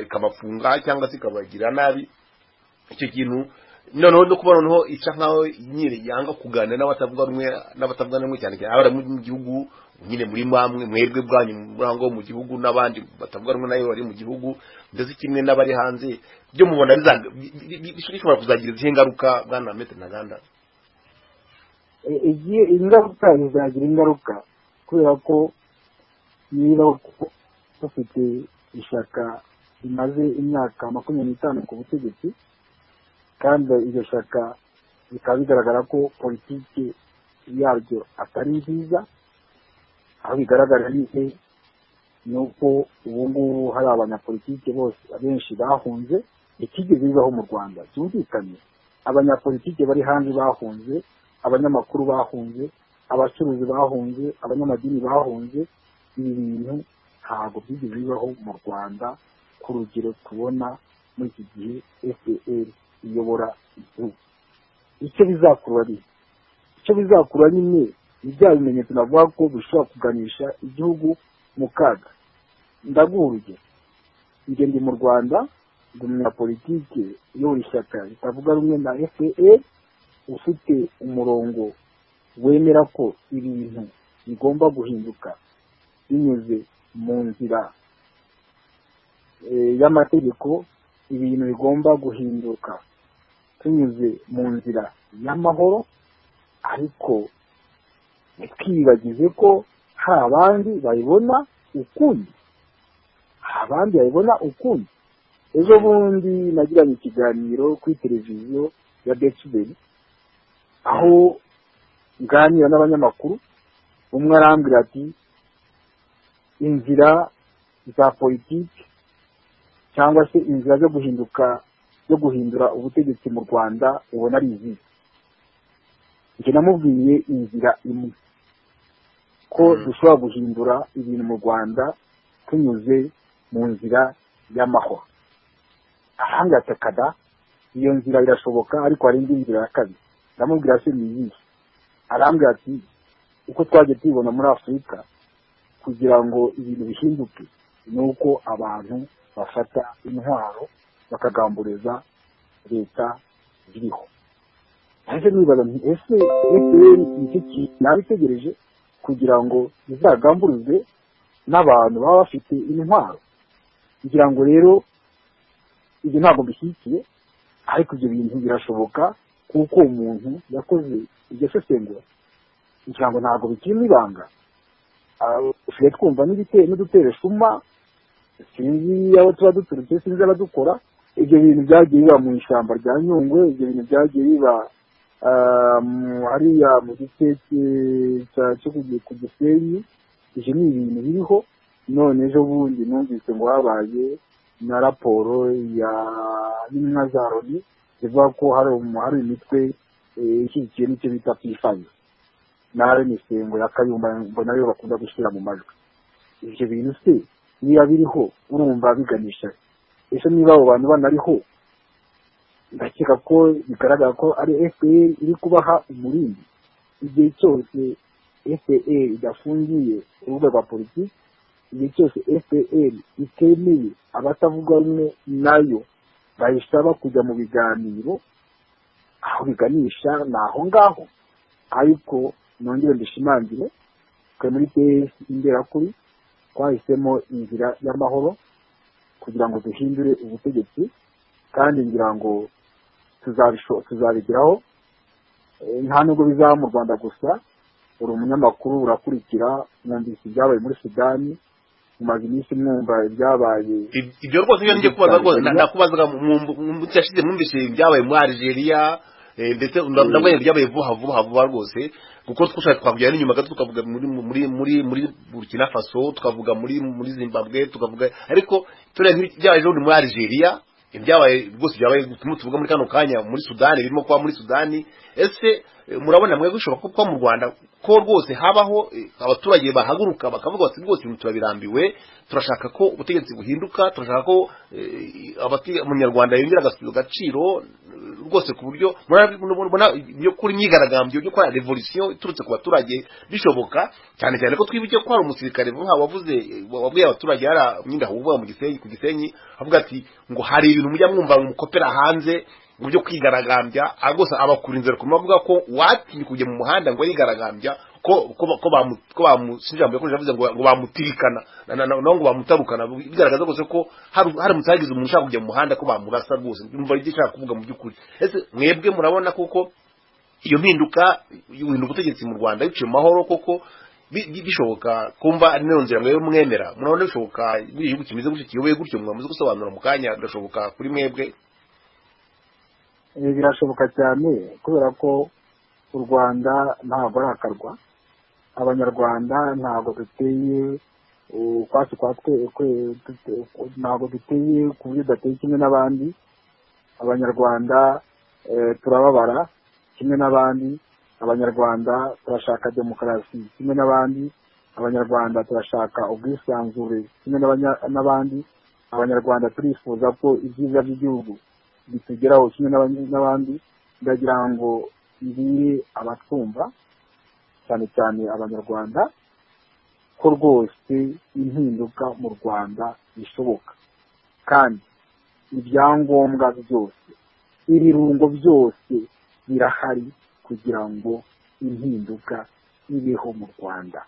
ikabafunga cyangwa se ikabagira nabi icyo kintu noneho no kuba noneho ica nkaho nyine yanga kuganira n'abatavuga rumwe cyane cyane abari mu gihugu nyine muri mwebwe bwanyu murango mu gihugu n'abandi batavuga rumwe nayo bari mu gihugu ndetse kimwe n'abari hanze byo mubona bishobora kuzagira izihe ngaruka bwana Maitre Ntaganda igihe ingaruka bizagira ingaruka kubera ko niba dufite ishyaka rimaze imyaka 25 ku butegetsi kandi iryo shyaka bikaba bigaragara ko politiki yaryo atari nziza aho bigaragara ni uko ubu ngubu hari abanyapolitiki bose abenshi bahunze ikigeze bibaho mu Rwanda byumvikanye abanyapolitiki bari hanze bahunze abanyamakuru bahunze abacuruzi bahunze, abanyamadini bahunze. Ibi bintu ntabwo byigeze bibaho mu Rwanda ku rugero tubona muri iki gihe FPR iyobora igihugu. Icyo bizakurura nyine ni bya bimenyetso navuga ko bishobora kuganisha igihugu mu kaga. Ndaguha urugero, njye ndi mu Rwanda, ndi umunyapolitike uyobora ishyaka ritavuga rumwe na FPR, ufite umurongo wemera ko ibintu bigomba guhinduka binyuze mu nzira y'amategeko, ibintu bigomba guhinduka tunyuze mu nzira y'amahoro, ariko twibagize ko hari abandi bayibona ukundi. Ejo bundi nagiranye ikiganiro kuri televiziyo ya Decibel, aho nganira n'abanyamakuru, umwe arambwira ati inzira za politiki cyangwa se inzira zo guhindura ubutegetsi mu Rwanda ubona ari izi. Njye namubwiye inzira imwe, ko dushobora guhindura ibintu mu Rwanda tunyuze mu nzira y'amahoro. Ahanga atakada iyo nzira irashoboka, ariko hari indi nzira ya kabiri. Ndamubwira se ni iyi. Arambwira ati uko twagiye tubibona muri Afurika, kugira ngo ibintu bihinduke ni uko abantu bafata intwaro bakagamburiza leta ziriho. Ese nibaza nti ese iki kintu nabitegereje kugira ngo bizagamburizwe n'abantu baba bafite intwaro? Kugira ngo rero ibyo ntabwo bishyikiye, ariko ibyo bintu birashoboka kuko umuntu yakoze iryo sesengura. Kugira ngo ntabwo bikiri ibanga, usigaye twumva n'udutera shuma, sinzi aho tuba duturutse, sinzi abadukora. Ibyo bintu byagiye biba mu ishyamba rya Nyungwe, ibyo bintu byagiye biba hariya mu gice cyo ku Gisenyi. Ibyo ni ibintu biriho. None ejo bundi numvise ngo habaye na raporo y'intumwa za Loni zivuga ko hari imitwe ishyigikiye n'icyo bita P5 na imisengo ya Kayumba, mbona yo bakunda gushyira mu majwi. Ibyo bintu se niba biriho urumva biganisha, ese niba abo bantu banariho, ndakeka ko bigaragara ko ari FPR iri kubaha umurindi. Igihe cyose FPR idafungiye urubuga rwa politiki, igihe cyose FPR itemeye abatavuga rumwe nayo bayisaba kujya mu biganiro, aho biganisha ni aho ngaho. Ariko nongere ndishimangire, twe muri PS Imberakuri twahisemo inzira y'amahoro kugira ngo duhindure ubutegetsi, kandi ngira ngo tuzabigeraho. Nta nubwo bizaba mu Rwanda gusa. Uri umunyamakuru, urakurikira, mwumvise ibyabaye muri Sudani, mumaze iminsi mwumva ibyabaye. Ibyo rwose iyo ngiye kubaza rwose, ndakubazaga mu cyashize mwumvise ibyabaye muri Algeria, ndetse ndabonye ibyabaye vuba rwose, kuko twavuga n'inyuma gato, tukavuga muri Burkina Faso, tukavuga muri Zimbabwe, tukavuga, ariko tureba nk'ibyabaye ejo muri Algeria, ibyabaye rwose byabaye tuvuga muri kano kanya muri Sudani, birimo kuba muri Sudani. Ese murabona mwe gushoboka ko mu Rwanda ko rwose habaho abaturage bahaguruka bakavuga bati rwose ibintu turabirambiwe, turashaka ko ubutegetsi buhinduka, turashaka ko umunyarwanda yongera agasubiza agaciro rwose, ku buryo murabona byo kuri myigaragambyo byo kwa revolution iturutse ku baturage bishoboka, cyane cyane ko twibuke ko hari umusirikare wabwiye abaturage yara mwindaho uvuga ku Gisenyi, avuga ati ngo hari ibintu mujya mwumva mukopera hanze mu byo kwigaragambya, rwose abakurinze ko bavuga ko watinye kujya mu muhanda ngo yigaragambya, ko bamushinja yavuze ngo bamutirikana ngo bamutarukana, bigaragaza rwose ko hari mutagize umuntu ushaka kujya mu muhanda ko bamurasa rwose. Numva ari gishaka kuvuga mu by'ukuri. Ese mwebwe murabona koko iyo mpinduka y'ubuhinduka ubutegetsi mu Rwanda biciye mu mahoro koko bishoboka? Kumva ari nayo nzira mwebwe mwemera, murabona bishoboka? Igihugu kimeze gutyo, kiyoboye gutyo, mwamaze gusobanura mu kanya, birashoboka kuri mwebwe? Birashoboka cyane, kubera ko u Rwanda ntabwo ari akarwa. Abanyarwanda ntabwo duteye ukwasi ntabwo duteye ku buryo dateye kimwe n'abandi. Abanyarwanda turababara kimwe n'abandi, abanyarwanda turashaka demokarasi kimwe n'abandi, abanyarwanda turashaka ubwisanzure kimwe n'abandi, abanyarwanda turifuza ko ibyiza by'igihugu bitugeraho kimwe n'abandi. Ndagira ngo ibire abatwumva cyane cyane abanyarwanda ko rwose impinduka mu Rwanda bishoboka, kandi ibyangombwa byose, ibirungo byose birahari kugira ngo impinduka ibeho mu Rwanda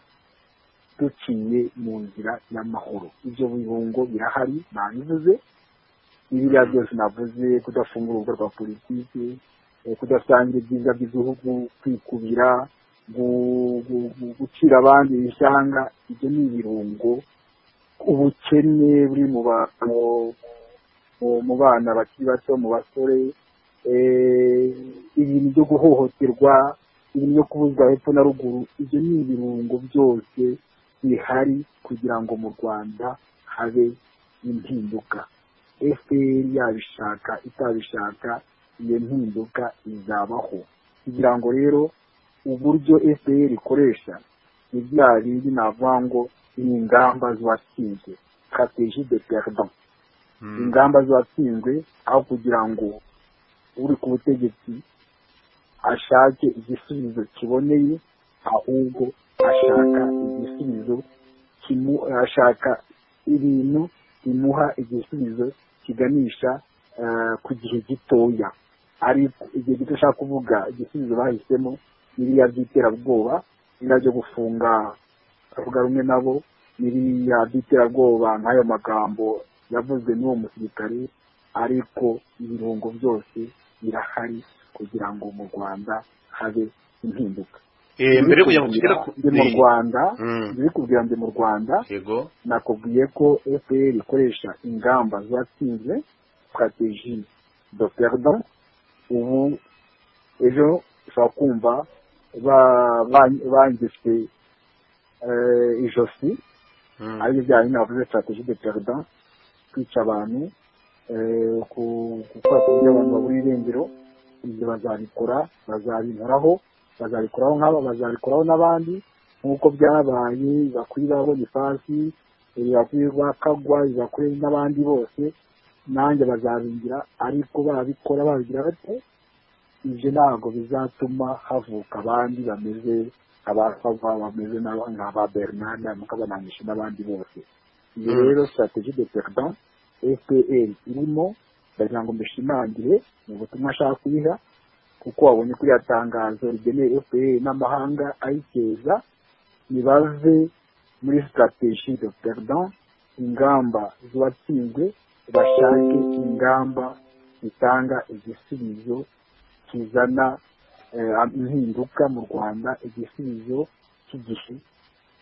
duciye mu nzira y'amahoro. Ibyo birungo birahari nabivuze, ibiriya byose navuze, kudafungura urubuga rwa politiki, kudasangira ibyiza by'igihugu, kwikubira, gucira abandi ishyanga, ibyo ni ibirungo. Ubukene buri mu bana bakiri bato, mu basore, ibintu byo guhohoterwa, ibintu byo kubuzwa hepfo na ruguru, ibyo ni ibirungo byose bihari kugira ngo mu Rwanda habe impinduka. FPR yabishaka itabishaka, iyo mpinduka izabaho. Kugira ngo rero uburyo FPR ikoresha ni bya bindi navuga ngo ingamba z'uwatsinzwe, stratégie de perdant, ingamba z'uwatsinzwe, aho kugira ngo uri ku butegetsi ashake igisubizo kiboneye, ahubwo ashaka igisubizo ashaka ibintu bimuha igisubizo kiganisha ku gihe gitoya. Ariko igihe gito ashaka kuvuga igisubizo bahisemo biriya by'iterabwoba, biriya byo gufunga avuga rumwe nabo, biriya by'iterabwoba nk'ayo magambo yavuzwe n'uwo musirikare. Ariko ibirungo byose birahari kugira ngo mu Rwanda habe impinduka. Mbere kugira ngo tugere mu Rwanda, kubwira ndi mu Rwanda, yego, nakubwiye ko FPR ikoresha ingamba zatsinzwe, stratégie de perdant. Ubu ejo ushobora kumva bangise ijosi, ari bijyanye navuze stratégie de perdant, kwica abantu, gukora ku buryo abantu babura irengero. Ibyo bazabikoraho nk'aba, bazabikoraho n'abandi nk'uko byabaye bakuri babona ifasi, bakuri bakagwa, bakuri n'abandi bose, nanjye bazabingira. Ariko babikora babigira bate, ibyo ntabwo bizatuma havuka abandi bameze abakagwa, bameze nk'aba Bernard mukabananisha n'abandi bose. Iyo rero stratégie de perdant FPR irimo, ndagira ngo mbishimangire mu butumwa ashaka kuyiha, kuko wabonye kuri yatangazo rigeneye FPR n'amahanga ayikeza, nibave muri stratégie de perdant, ingamba z'uwatsinzwe, bashake ingamba zitanga igisubizo kizana impinduka mu Rwanda, igisubizo cy'igihe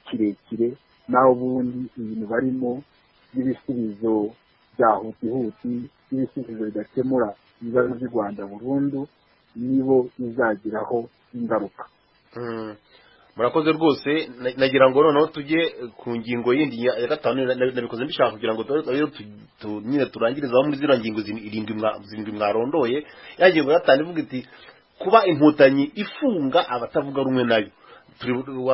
kirekire. Naho ubundi ibintu barimo n'ibisubizo bya huti, n'ibisubizo bidakemura ibibazo by'u Rwanda burundu, nibo bizagiraho ingaruka. Murakoze rwose. Nagira ngo noneho tujye ku ngingo yindi ya gatanu. Nabikoze mbishaka kugira ngo nyine turangirizaho muri ziriya ngingo zirindwi mwarondoye. Ya ngingo ya gatanu ivuga iti kuba inkotanyi ifunga abatavuga rumwe nayo.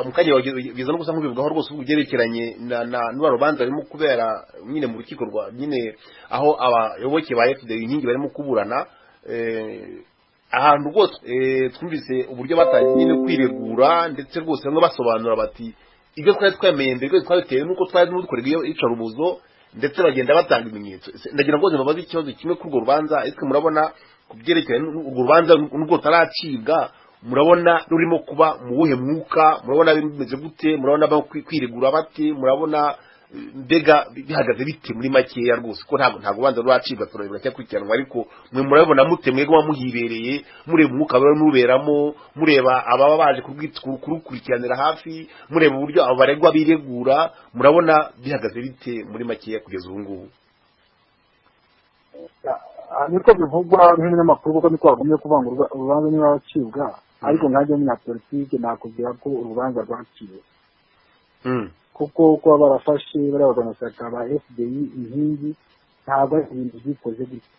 Mukanya biza no gusa nk'ubivugaho rwose ugerekeranye n'uwa rubanza barimo kubera nyine mu rukiko rwa nyine aho abayoboke ba FDL inkingi barimo kuburana. Ahantu rwose twumvise uburyo batangiye nyine kwiregura, ndetse rwose bamwe basobanura bati ibyo twari twemeye mbere twabitewe nuko twari dukorera iyo icarubuzo, ndetse bagenda batanga ibimenyetso. Ndagira ngo babaze ikibazo kimwe kuri urwo rubanza. Ese murabona kubyerekeranye n'urwo rubanza nubwo taracibwa, murabona rurimo kuba mu buhe mwuka? Murabona bimeze gute? Murabona kwiregura bate? Murabona mbega bihagaze bite muri makeya rwose? Ko ntabwo banza ruracibwa, turabibura cyakurikiranwa, ariko mwe murabona mute mwebwe muhibereye, mureba umwuka bari muberamo, mureba ababa baje kurukurikiranira hafi, mureba uburyo abo baregwa biregura, murabona bihagaze bite muri makeya kugeza ubu ngubu? Niko bivugwa nk'umunyamakuru, kuko niko wagumye kuvuga ngo urubanza niba wacibwa, ariko nkanjye w'umunyapolitike nakubwira ko urubanza rwaciwe. Kuko kuba barafashe bariya baganasaka ba FDI inkingi ntabwo ari ibintu byikoze gutya.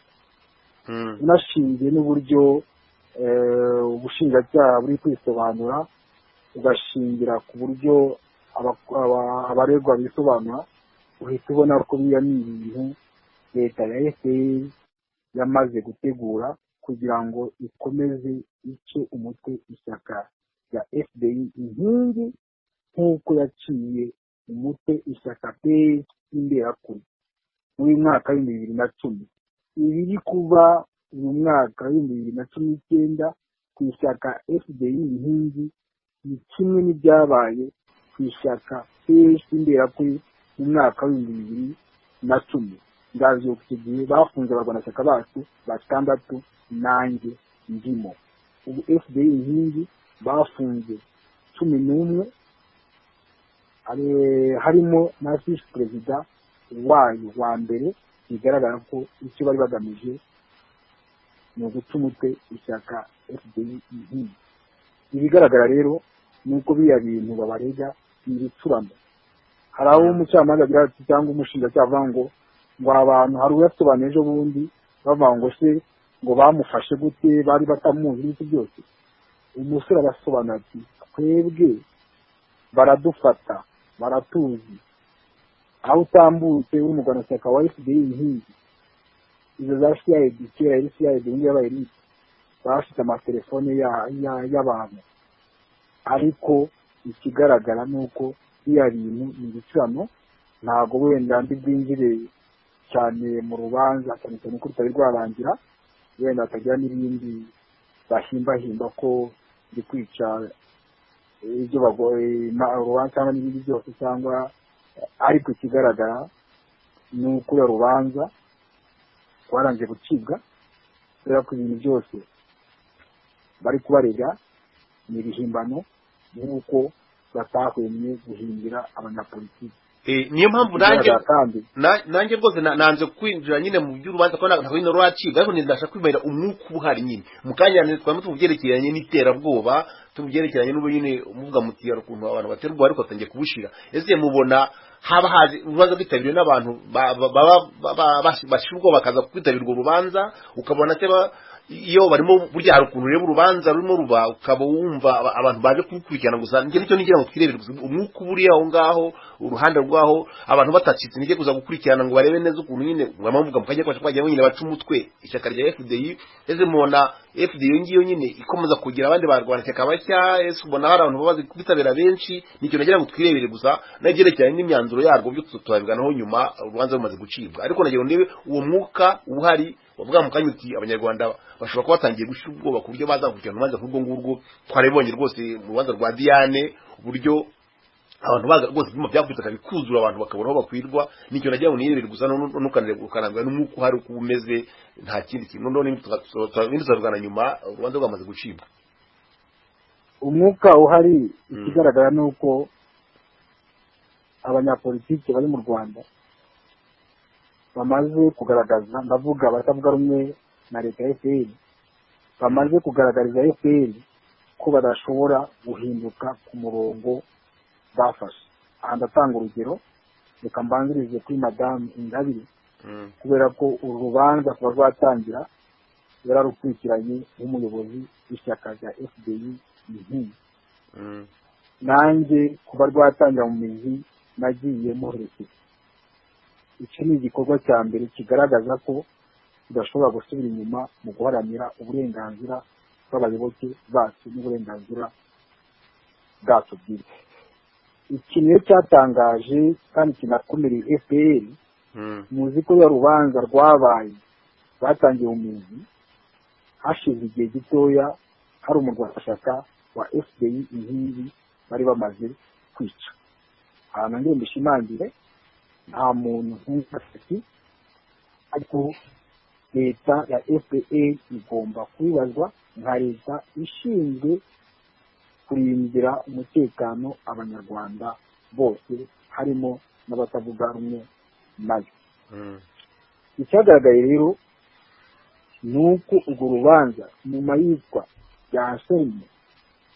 Unashingiye n'uburyo ubushinjacyaha buri kwisobanura ugashingira ku buryo abaregwa bisobanura, uhita ubona ko biriya ni ibintu leta ya FPR yamaze gutegura kugira ngo ikomeze ice umutwe ishyaka rya FDI inkingi nk'uko yaciye umutwe ishyaka PS Imberakuri muri mwaka w'ibihumbi 2010. Ibiri kuba mu mwaka w'ibihumbi 2019 ku ishyaka FDI inkingi ni kimwe n'ibyabaye ku ishyaka PS Imberakuri mu mwaka w'ibihumbi 2010. Ndavyo kugiye bafunze abarwanashyaka bacu batandatu nanjye ndimo. Ubu FDI inkingi bafunze 11 harimo na vice perezida wayo wa mbere. Bigaragara ko icyo bari bagamije ni uguca umutwe ishyaka FDI inkingi. Ibigaragara rero nuko biriya bintu babarega ibicurano. Hari aho umucamanza agira ati cyangwa umushinjacyaha avuga ngo abantu hari uyasobanuye ejo bundi bavuga ngo se ngo bamufashe gute, bari batamuzi n'iki byose. Umusore arasobanura ati twebwe baradufata baratuzi, aho utambutse w'umugwanashyaka wa FDI inkingi izo za CID kera yari CID ubundi yabaye lisi bafite amatelefone y'abantu, ariko ikigaragara nuko biriya bintu ni ibicurano. Ntabwo wenda ndi bwinjire cyane mu rubanza cyane cyane ko rutari rwarangira, wenda hatagira n'ibindi bahimbahimba ko ndi kwica ibyo bagoye urubanza cyangwa n'ibindi byose, cyangwa ariko ikigaragara ni uko ya rubanza rwarangiye gucibwa kubera ko ibintu byose bari kubarega ni ibihimbano, nk'uko batahwemye guhindura abanyapolitiki. Niyo mpamvu nanjye rwose nanze kwinjira nyine mu by'urubanza ko ntabwo hino rwacibwa, ariko ndashaka kwimera umwuka ubuhari nyine mu kanya twari tubyerekeranye n'iterabwoba, tubyerekeranye n'ubu nyine umuvuga muti hari ukuntu abantu baterwa ariko batangiye kubushira. Ese mubona haba haje urubanza rwitabiriwe n'abantu bashira ubwoba bakaza kwitabira urwo rubanza, ukabona se iyo barimo burya hari ukuntu reba urubanza rurimo ruba ukaba wumva abantu baje kukurikirana gusa. Njye nicyo nigira ngo twirebere gusa umwuka buriya aho ngaho uruhande rwaho abantu batacitse nige kuza gukurikirana ngo barebe neza ukuntu nyine mwamavuga mukajya kwaje nyine baca umutwe ishyaka rya FDI. Ese mubona FDI ngiyo nyine ikomeza kugira abandi barwana cyaka bashya, ese ubona hari abantu babaze kwitabira benshi. Nicyo nagira ngo twirebere gusa nagerekeranye n'imyanzuro yarwo byo tuzabiganaho nyuma urubanza rumaze gucibwa, ariko nagira ngo ndebe uwo mwuka ubuhari wavuga mu kanya uti abanyarwanda bashobora kuba batangiye gushira ubwoba ku buryo bazakurikirana urubanza nk'urwo ngurwo twarebonye rwose mu rubanza rwa Diane, uburyo abantu baga rwose bimo byakubitaka bikuzura abantu bakabona aho bakwirwa. Nicyo nagira ngo nirebere gusa nukanareba n'umwuka uhari uko umeze, nta kindi kintu. None tuzavugana nyuma urubanza rwamaze gucibwa. Umwuka uhari ikigaragara nuko abanyapolitiki bari mu Rwanda bamaze kugaragaza, ndavuga batavuga rumwe na leta ya FPR, bamaze kugaragariza FPR ko badashobora guhinduka ku murongo bafashe. Aha ndatanga urugero, reka mbanzirize kuri Madame Ingabire, kubera ko uru rubanza kuba rwatangira yararukurikiranye nk'umuyobozi w'ishyaka rya FDI inkingi. Nanjye kuba rwatangira mu mizi nagiye muherekeza. Iki ni igikorwa cya mbere kigaragaza ko tudashobora gusubira inyuma mu guharanira uburenganzira bw'abayoboke bacu n'uburenganzira bwacu bwite. Iki niyo cyatangaje kandi kinakomereye FPR. Muzi ko ya rubanza rwabaye batangiye mu mizi, hashize igihe gitoya hari umurwanashyaka wa FDI inkingi bari bamaze kwica. Ahantu ngende mbishimangire nta muntu nk'ufite, ariko leta ya FPR igomba kwibazwa nka leta ishinzwe kurindira umutekano abanyarwanda bose, harimo n'abatavuga rumwe nayo. Icyagaragaye rero ni uko urwo rubanza nyuma yitwa byasenye,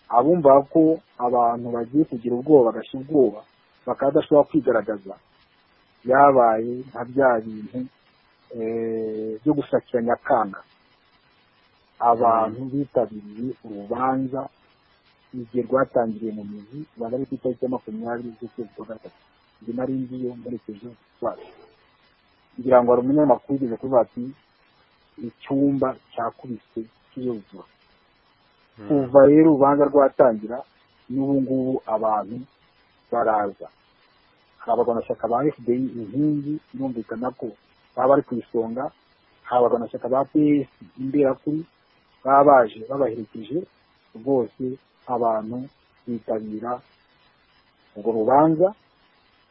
abumva ko abantu bagiye kugira ubwoba bagashira ubwoba bakaba badashobora kwigaragaza, yabaye nka bya bintu byo gusakiranya akanga. abantu bitabiriye urubanza igihe rwatangiriye mu mizi rwanda ari ku itariki ya 20 z'ukwezi kwa gatatu. Ndi nari ngiyo mperekeje wacu kugira ngo hari umunyamakuru ugeze kuvuga ati icyumba cyakubise kiyuzura. Kuva rero urubanza rwatangira n'ubu ngubu abantu baraza, abarwanashyaka ba FDI inkingi yumvikana ko baba bari ku isonga, abarwanashyaka ba PS imberakuri baba baje babaherekeje, rwose abantu bitabira urwo rubanza.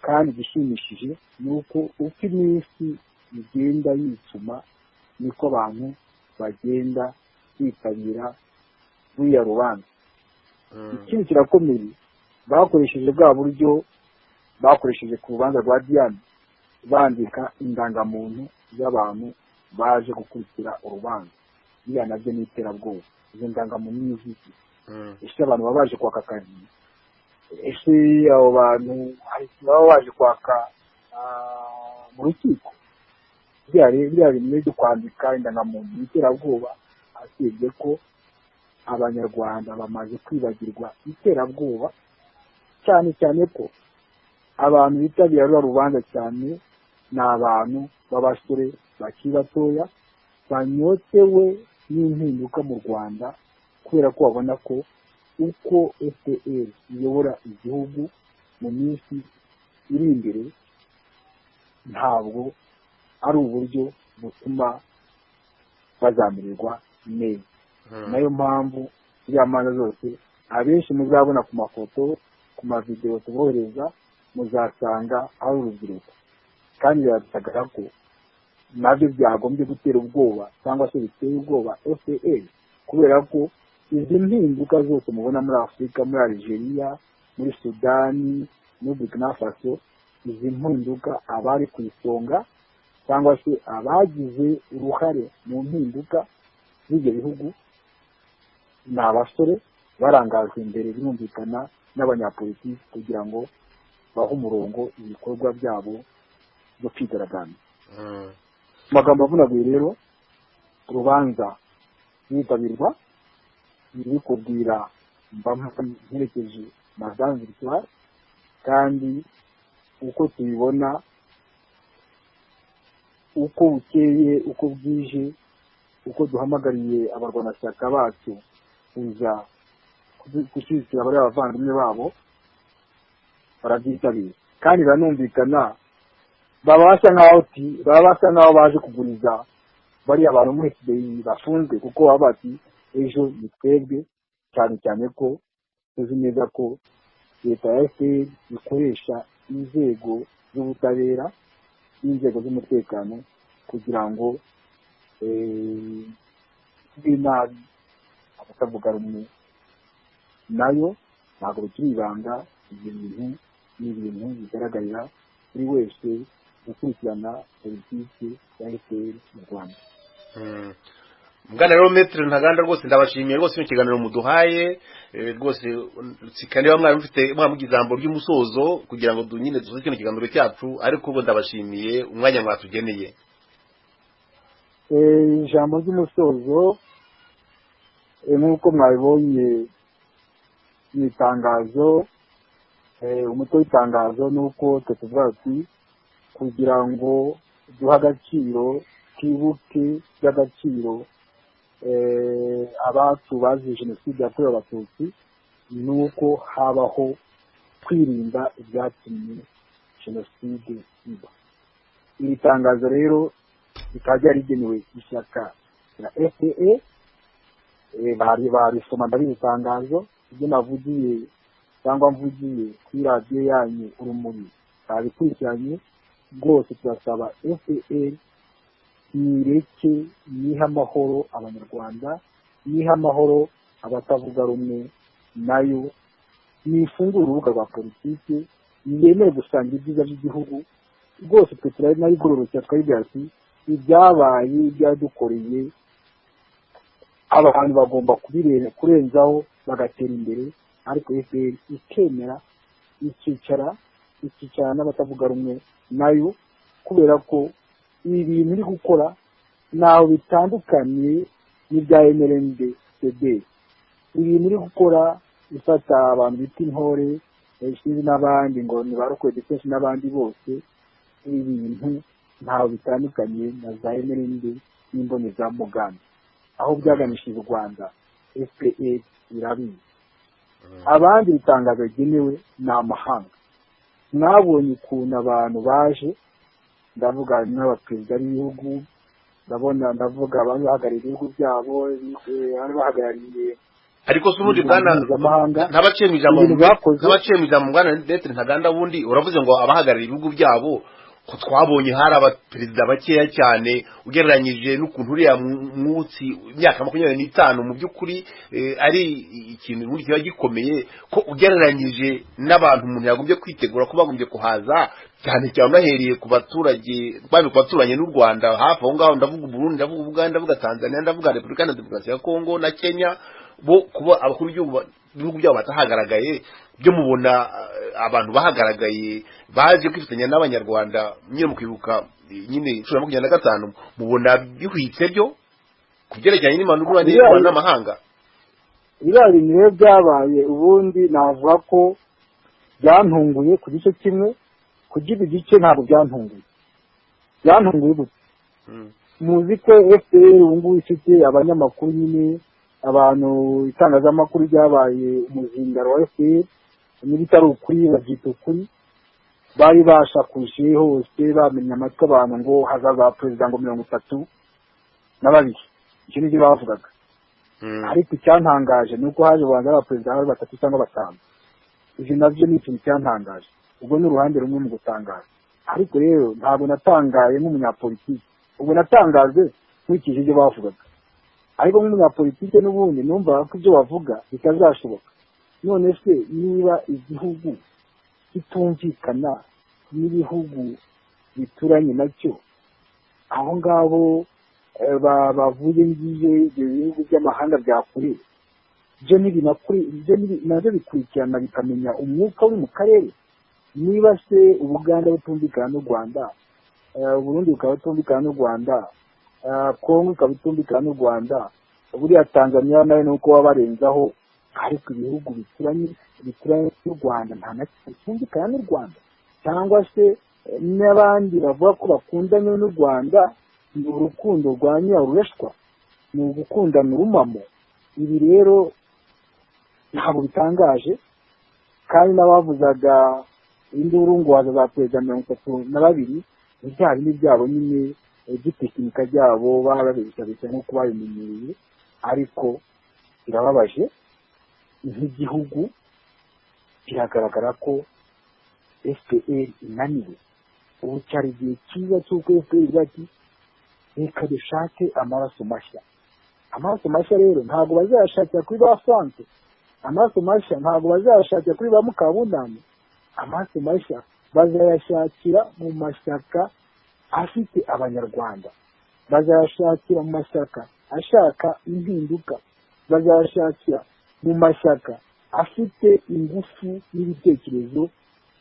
Kandi igishimishije ni uko uko iminsi igenda yicuma niko abantu bagenda bitabira ruriya rubanza. Ikindi kirakomeye, bakoresheje bwa buryo bakoresheje ku rubanza rwa Diane, bandika indangamuntu y'abantu baje gukurikira urubanza. Biriya nabyo ni iterabwoba. Izo ndangamuntu ni iziki? Ese abantu baba baje kwaka akazi? Ese abo bantu baba baje kwaka mu rukiko? Biriya bintu byo kwandika indangamuntu ni iterabwoba, asibye ko abanyarwanda bamaze kwibagirwa iterabwoba, cyane cyane ko abantu bitabira rwa rubanza cyane ni abantu b'abasore bakiri batoya banyotewe n'impinduka mu Rwanda, kubera ko babona ko uko FPR iyobora igihugu mu minsi iri imbere ntabwo ari uburyo butuma bazamererwa neza. Nayo mpamvu ziriya manza zose abenshi muzabona ku mafoto, ku mavideo tubohereza, muzasanga ari urubyiruko. Kandi biragaragara ko nabyo byagombye gutera ubwoba cyangwa se biteye ubwoba FPR, kubera ko izi mpinduka zose mubona muri Afurika, muri Algeria, muri Sudani, muri Burkina Faso, izi mpinduka abari ku isonga cyangwa se abagize uruhare mu mpinduka z'ibyo bihugu ni abasore barangajwe imbere birumvikana n'abanyapolitiki kugira ngo bahe umurongo ibikorwa byabo byo kwigaragambya. Amagambo avunaguye rero, urubanza rwitabirwa, biri kubwira mperekeje Madame Victoire, kandi uko tubibona, uko bukeye, uko bwije, uko duhamagariye abarwanashyaka bacu kuza gushyigikira bari abavandimwe babo, barabyitabira. Kandi biranumvikana, baba basa nk'aho baje kuguriza bari abantu muri FDI bafunzwe, kuko baba bati ejo ni twebwe, cyane cyane ko tuzi neza ko leta ya FPR ikoresha inzego z'ubutabera n'inzego z'umutekano kugira ngo nabi abatavuga rumwe nayo. Ntabwo bikiri ibanga, ibyo bintu ni ibintu bigaragarira buri wese gukurikirana politiki ya FPR mu Rwanda. Mugana rero Maître Ntaganda, rwose ndabashimiye rwose mu kiganiro muduhaye, rwose sikane bamwe mufite mwamugize ijambo ry'umusozo kugira ngo nyine dusoze kino kiganiro cyacu, ariko ubu ndabashimiye umwanya mwatugeneye. Ijambo ry'umusozo nk'uko mwabibonye mu itangazo, umutwe w'itangazo ni uko tuvuga ati kugira ngo duhe agaciro, twibuke by'agaciro abacu bazize Jenoside yakorewe Abatutsi, ni uko habaho kwirinda ibyatumye Jenoside iba. Iri tangazo rero rikaba ryarigenewe ishyaka rya FPR, barisoma ndari itangazo, ibyo navugiye cyangwa mvugiye kuri radiyo yanyu Urumuri babikurikiranye. Rwose turasaba FPR nireke, niha amahoro abanyarwanda, niha amahoro abatavuga rumwe nayo, nifungure urubuga rwa politiki, yemere gusanga ibyiza by'igihugu. Rwose twe turayigororokera, twayibwira ati ibyabaye byadukoreye abantu bagomba kurenzaho bagatera imbere, ariko FPR ikemera ikicara n'abatavuga rumwe nayo, kubera ko ibi bintu iri gukora ntaho bitandukanye n'ibya MRND CD ibintu uri gukora ifata abantu bita intore sinzi n'abandi ngo ni barokwe defense n'abandi bose ibintu ntaho bitandukanye na za MRND n'imboni za Mugambi aho byaganishije u Rwanda FPR irabizi abandi bitangazo genewe ni amahanga mwabonye ukuntu abantu baje ndavuga n'abaperezida b'ibihugu ndavuga abahagarariye ibihugu byabo bahagarariye ariko se ubundi bwana ntabaciye mu ijambo bwana ndetse ntaganda bundi uravuze ngo abahagarariye ibihugu byabo ko twabonye hari abaperezida bakeya cyane ugereranyije n'ukuntu uriya munsi imyaka 25 mu by'ukuri ari ikintu muri kiba gikomeye ko ugereranyije n'abantu umuntu yagombye kwitegura ko bagombye kuhaza cyane cyane bahereye ku baturage baturanye n'u Rwanda hafi aho ngaho ndavuga Burundi ndavuga Uganda ndavuga Tanzania ndavuga Repubulika ya Demokarasi ya Kongo na Kenya bo kuba abakuru b'ibihugu byabo batahagaragaye byo mubona abantu bahagaragaye baje kwifatanya n'abanyarwanda nyine mu kwibuka nyine 2025 mubona bihwitse byo kubyerekanye n'impanuro n'amahanga ibari niwe byabaye ubundi navuga ko byantunguye ku gice kimwe kugira igice ntabwo byantunguye gute muzi ko FPR ubungubu ifite abanyamakuru nyine abantu itangazamakuru ryabaye umuzingaro wa FPR n'ibitari ukuri babyita ukuri bari bashakuje hose bamenya amatwi abantu ngo hazaza perezida ngo 32 icyo nibyo bavugaga ariko icyantangaje ni uko haje abantu b'abaperezida bari 3 cyangwa 5 ibyo nabyo ni ikintu cyantangaje ubwo ni uruhande rumwe mu gutangaza ariko rero ntabwo natangaye nk'umunyapolitiki ubwo natangaje nkurikije ibyo bavugaga ariko nk'umunyapolitike n'ubundi numva ko ibyo bavuga bitazashoboka none se niba igihugu kitumvikana n'ibihugu bituranye nacyo aho ngabo bavuye ngiye ibyo bihugu by'amahanga byakuriye ibyo nabyo bikurikirana bikamenya umwuka uri mu karere niba se Ubuganda butumvikana n'u Rwanda Burundi bukaba butumvikana n'u Rwanda Kongo ikaba itumvikana n'u Rwanda buriya Tanzania nayo nuko wabarenzaho ariko ibihugu bituranye n'u Rwanda nta na bitumvikana n'u Rwanda cyangwa se n'abandi bavuga ko bakundanye n'u Rwanda ni urukundo rwa nyarureshwa ni ugukundana urumamo ibi rero ntabwo bitangaje kandi n'abavuzaga induru ngo za perezida 32 ibyaha byabo nyine igitekinika byabo barabisabise nk'uko babimenyereye ariko birababaje nk'igihugu biragaragara ko FPR inaniwe ubu cyari igihe cyiza cy'uko FPR bati reka dushake amaraso mashya rero ntabwo bazayashakira kuri ba France amaraso mashya ntabwo bazayashakira kuri ba Mukabunani amaraso mashya bazayashakira mu mashyaka afite abanyarwanda bazayashakira mu mashyaka ashaka impinduka bazayashakira mu mashyaka afite ingufu n'ibitekerezo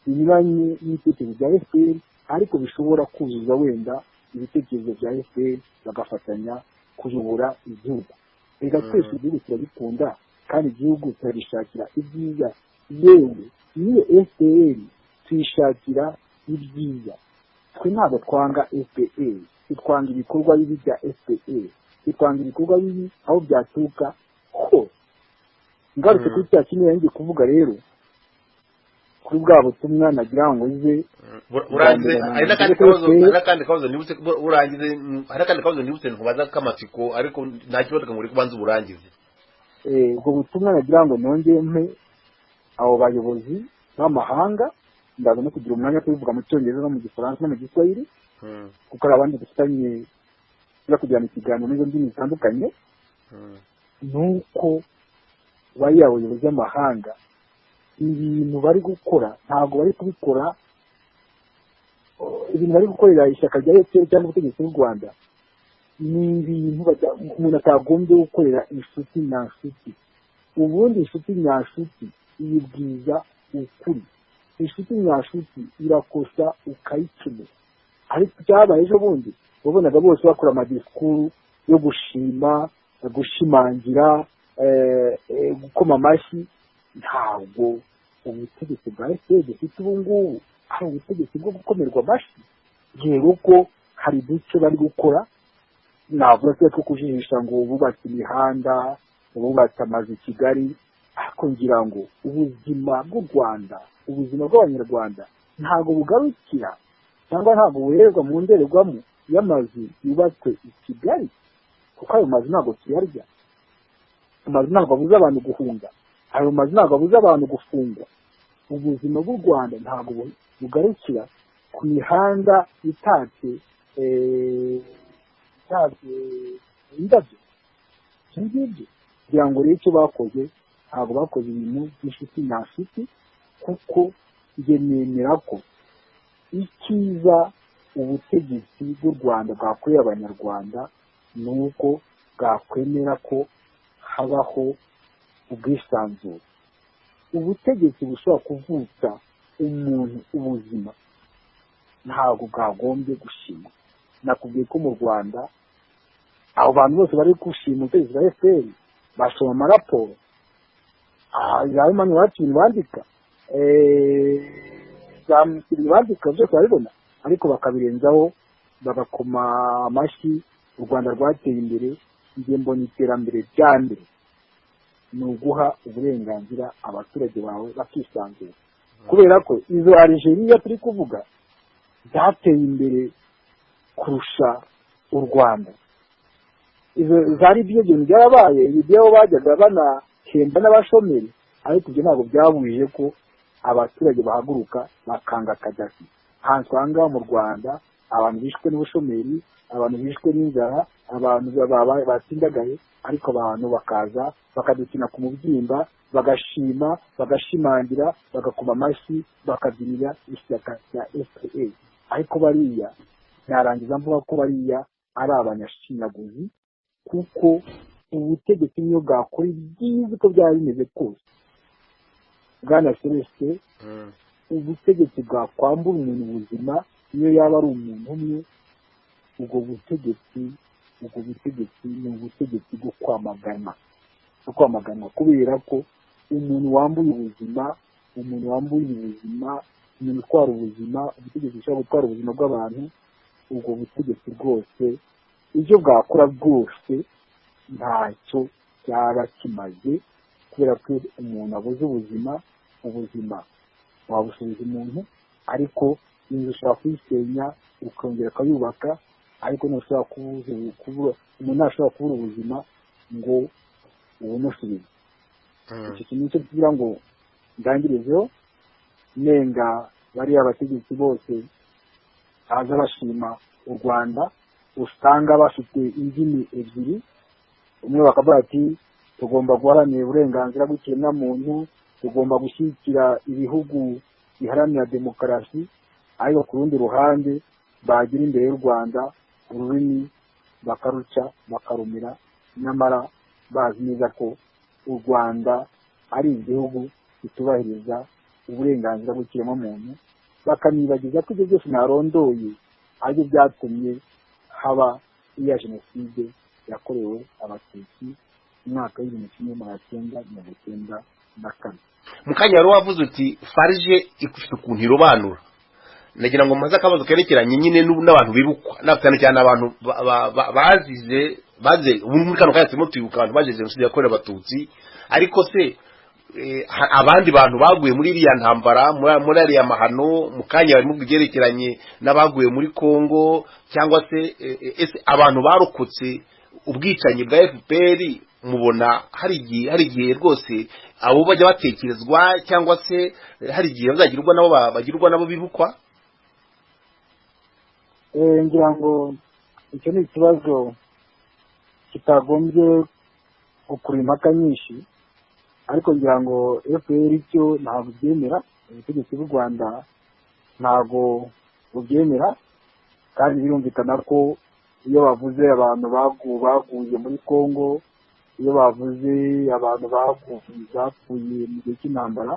binyuranye n'ibitekerezo bya FPR ariko bishobora kuzuza wenda ibitekerezo bya FPR bagafatanya kuyobora igihugu reka twese igihugu turabikunda kandi igihugu turabishakira ibyiza yewe niyo FPR tuyishakira ibyiza twe ntabwo twanga FPR twanga ibikorwa bibi bya FPR twanga ibikorwa bibi aho byatuka ho ngarutse kuri cya kintu yanjye kuvuga rero kuri bwa butumwa nagira ngo ize urangize hari n'akandi kabazo nibutse ntubaza k'amatsiko ariko nta kibazo kamuri kubanza uburangize ubwo butumwa nagira ngo nonge mpe abo bayobozi b'amahanga ndaza no kugira umwanya kubivuga mu cyongereza no mu gifaransa no mu giswahili kuko ari abandi dufitanye kujyana ikiganiro n'izo ndimi zitandukanye nuko bariya abayobozi b'amahanga ibintu bari gukora ntabwo bari kubikora ibintu bari gukorera ishyaka rya FPR cyangwa ubutegetsi bw'u Rwanda ni ibintu umuntu atagombye gukorera inshuti nyanshuti ubundi inshuti nyanshuti yibwiza ukuri inshuti nyanshuti irakosa ukayikemura ariko cyabaye ejo bundi wabonaga bose bakora amadisikuru yo gushima gushimangira gukoma amashyi. Ntabwo ubutegetsi bwa FPR dufite ubu ngubu ari ubutegetsi bwo gukomerwa amashyi, rero ko hari duce bari gukora navuga ko two kujijisha ngo bubatse imihanda, bubatse amazu i Kigali, ariko ngira ngo ubuzima bw'u Rwanda, ubuzima bw'abanyarwanda ntabwo bugarukira cyangwa ntabwo buhererwa mu ndorerwamo y'amazu yubatswe i Kigali, kuko ayo mazu ntabwo tuyarya. Amazu ntabwo abuza abantu guhunga, ayo mazu ntabwo abuza abantu gufungwa. Ubuzima bw'u Rwanda ntabwo bugarukira ku mihanda itatse indabyo. Icyo ngibyo kugira ngo rero icyo bakoze, ntabwo bakoze ibintu by'inshuti na nshuti, kuko njye nemera ko icyiza ubutegetsi bw'u Rwanda bwakorera abanyarwanda ni uko bwakwemera ko habaho ubwisanzure. Ubutegetsi bushobora kuvutsa umuntu ubuzima ntabwo bwagombye gushima. Nakubwiye ko mu Rwanda abo bantu bose bari gushima ubutegetsi bwa FPR basoma amaraporo, za mani wacu bandika, za musiri bandika, byose barabibona, ariko bakabirenzaho bagakoma amashyi. U Rwanda rwateye imbere. Njye mbona iterambere rya mbere ni uguha uburenganzira abaturage bawe bakisanzura, kubera ko izo Algeria turi kuvuga zateye imbere kurusha u Rwanda. Izo zari byo bintu byabaye, ibyo bajyaga banahemba n'abashomeri, ariko ibyo ntabwo byabujije ko abaturage bahaguruka bakanga Kadafi. Hansanga mu Rwanda abantu bishwe n'ubushomeri, abantu bishwe n'inzara, abantu batindagaye, ariko abantu bakaza bakadukina ku mubyimba, bagashima, bagashimangira, bagakoma amashyi, bakabyinira ishyaka rya FPR. Ariko bariya narangiza mvuga ko bariya ari abanyashinyaguzi, kuko ubutegetsi niyo bwakora ibyiza uko byaba bimeze kose. Bwana Celestin, ubutegetsi bwakwambura umuntu ubuzima niyo yaba ari umuntu umwe, ubwo butegetsi ni ubutegetsi bwo kwamagana, kubera ko umuntu wambuye ubuzima, umuntu utwara ubuzima, ubutegetsi bushobora gutwara ubuzima bw'abantu, ubwo butegetsi bwose ibyo bwakora bwose ntacyo cyaba kimaze, kubera ko umuntu abuze ubuzima wabusubiza umuntu, ariko inzu ushobora kuyisenya ukongera ukayubaka, ariko ntushobora kubura umuntu, ntashobora kubura ubuzima ngo ubumusubize. Icyo kintu cyo kugira ngo ndangirizeho, nenga bariya abategetsi bose baza bashima u Rwanda, usanga bafite indimi ebyiri. Umwe bakavuga ati tugomba guharanira uburenganzira bw'ikiremwamuntu, tugomba gushyigikira ibihugu biharanira demokarasi, ariko ku rundi ruhande bagira imbere y'u Rwanda ururimi bakaruca bakarumira, nyamara bazi neza ko u Rwanda ari igihugu kitubahiriza uburenganzira bw'ikiremwamuntu, bakanibagiza ko ibyo byose narondoye aribyo byatumye haba iya jenoside yakorewe abatutsi mu mwaka w'1994. Mukanya wari wavuze uti farije ifite ukuntu irobanura. Nagira ngo maze akabazo kerekeranye nyine n'abantu bibukwa, cyane cyane abantu baze muri kano kanya turimo twibuka abantu baje jenoside yakorewe abatutsi, ariko se abandi bantu baguye muri iriya ntambara, muri ariya mahano, mukanya barimo byerekeranye n'abaguye muri Kongo, cyangwa se abantu barokotse ubwicanyi bwa FPR, mubona hari igihe rwose abo bajya batekerezwa, cyangwa se hari igihe bagirwa nabo bibukwa? Ngira ngo icyo ni ikibazo kitagombye gukura impaka nyinshi, ariko ngira ngo FPR icyo ntabwo byemera, ubutegetsi bw'u Rwanda ntabwo bubyemera, kandi birumvikana ko iyo bavuze abantu baguye muri Kongo, iyo bavuze abantu bapfuye mu gihe cy'intambara,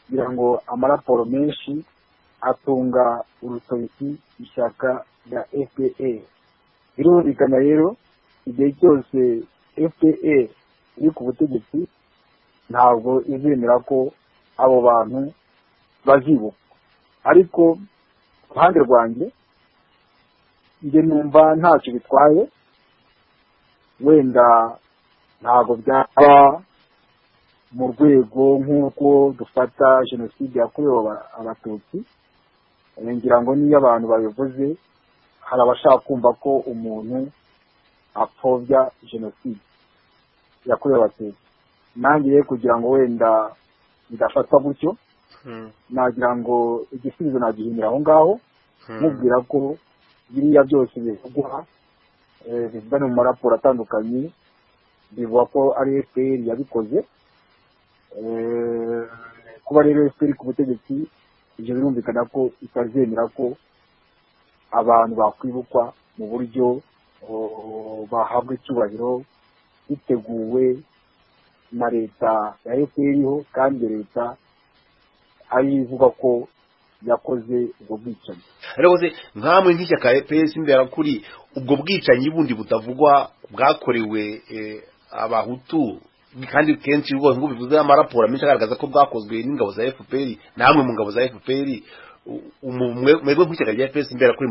kugira ngo amaraporo menshi atunga urutoki ishyaka rya FPR. Birumvikana rero igihe cyose FPR iri ku butegetsi ntabwo izemera ko abo bantu bazibuka. Ariko ruhande rwanjye njye numva ntacyo bitwaye, wenda ntabwo byaba mu rwego nk'uko dufata jenoside yakorewe abatutsi. Ngira ngo niyo abantu babivuze hari abashaka kumva ko umuntu apfobya jenoside yakorewe abatutsi. Nanjye rero kugira ngo wenda bidafatwa gutyo, nagira ngo igisubizo nagihinyira aho ngaho, mubwira ko biriya byose bivugwa bivugwa mu maraporo atandukanye, bivuga ko ari FPR yabikoze. Kuba rero FPR ku butegetsi, ibyo birumvikana ko itazemera ko abantu bakwibukwa mu buryo bahabwa icyubahiro biteguwe na leta ya FPR iriho, kandi leta ari ivuga ko yakoze ubwo bwicanyi. Ariko se nkamwe nk'ishyaka EPS imbera kuri ubwo bwicanyi bundi butavugwa bwakorewe abahutu, kandi kenshi rwose ngo bivuze amaraporo menshi agaragaza ko bwakozwe n'ingabo za FPR, namwe mu ngabo za FPR, mwebwe nk'ishyaka rya EPS imbera kuri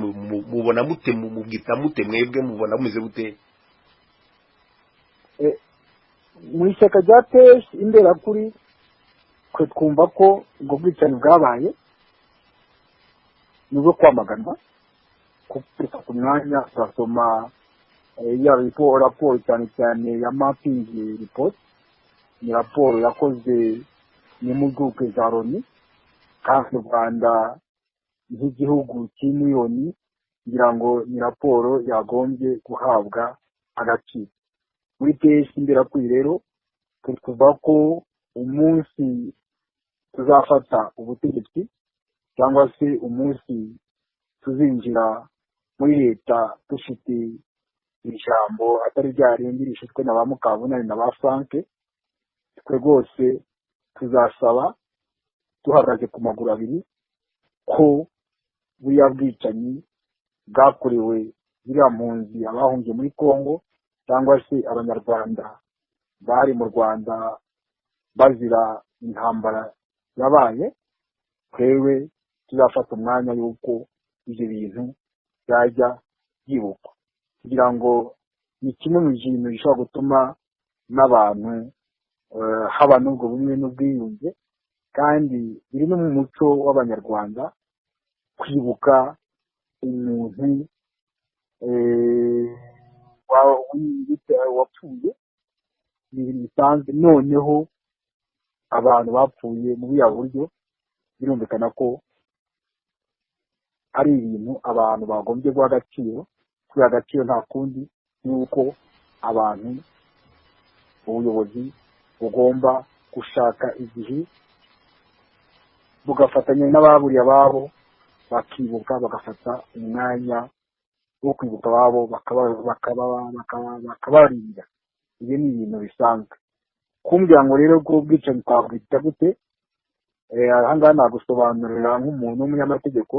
mubona mute, mubwita mute, mwebwe mubona mumeze gute? Mu ishyaka rya EPS imbera kuri twe twumva ko ubwo bwicanyi bwabaye nubwo kwamaganwa, kuko ku mwanya turasoma ya raporo cyane cyane ya mapping report. Ni raporo yakozwe n'impuguke za Loni, kandi u Rwanda nk'igihugu cy'imiliyoni ngira ngo ni raporo yagombye guhabwa agaciro. Muri PS imbera kuri rero tuvuga ko umunsi tuzafata ubutegetsi cyangwa se umunsi tuzinjira muri leta dufite ijambo atari ryarindi rishitwe na ba Mukabunani na ba Frank, twe rwose tuzasaba duhagaze ku maguru abiri ko buriya bwicanyi bwakorewe ziriya mpunzi abahungiye muri Kongo cyangwa se abanyarwanda bari mu Rwanda bazira intambara yabaye, twewe tuzafata umwanya yuko ibyo bintu byajya byibukwa, kugira ngo ni kimwe mu bintu bishobora gutuma n'abantu haba n'ubwo bumwe n'ubwiyunge, kandi biri no mu muco w'abanyarwanda kwibuka umuntu wapfuye. Ni ibintu bisanzwe. Noneho abantu bapfuye mu buriya buryo birumvikana ko ari ibintu abantu bagombye guha agaciro. Kuba agaciro nta kundi nuko abantu, ubuyobozi bugomba gushaka igihe bugafatanya n'ababuriye ababo, bakibuka, bagafata umwanya wo kwibuka ababo bakabarinda. Ibyo ni ibintu bisanzwe. Kumbwira ngo rero ko ubwicanyi twabwita gute, ahangaha nagusobanurira nk'umuntu w'umunyamategeko,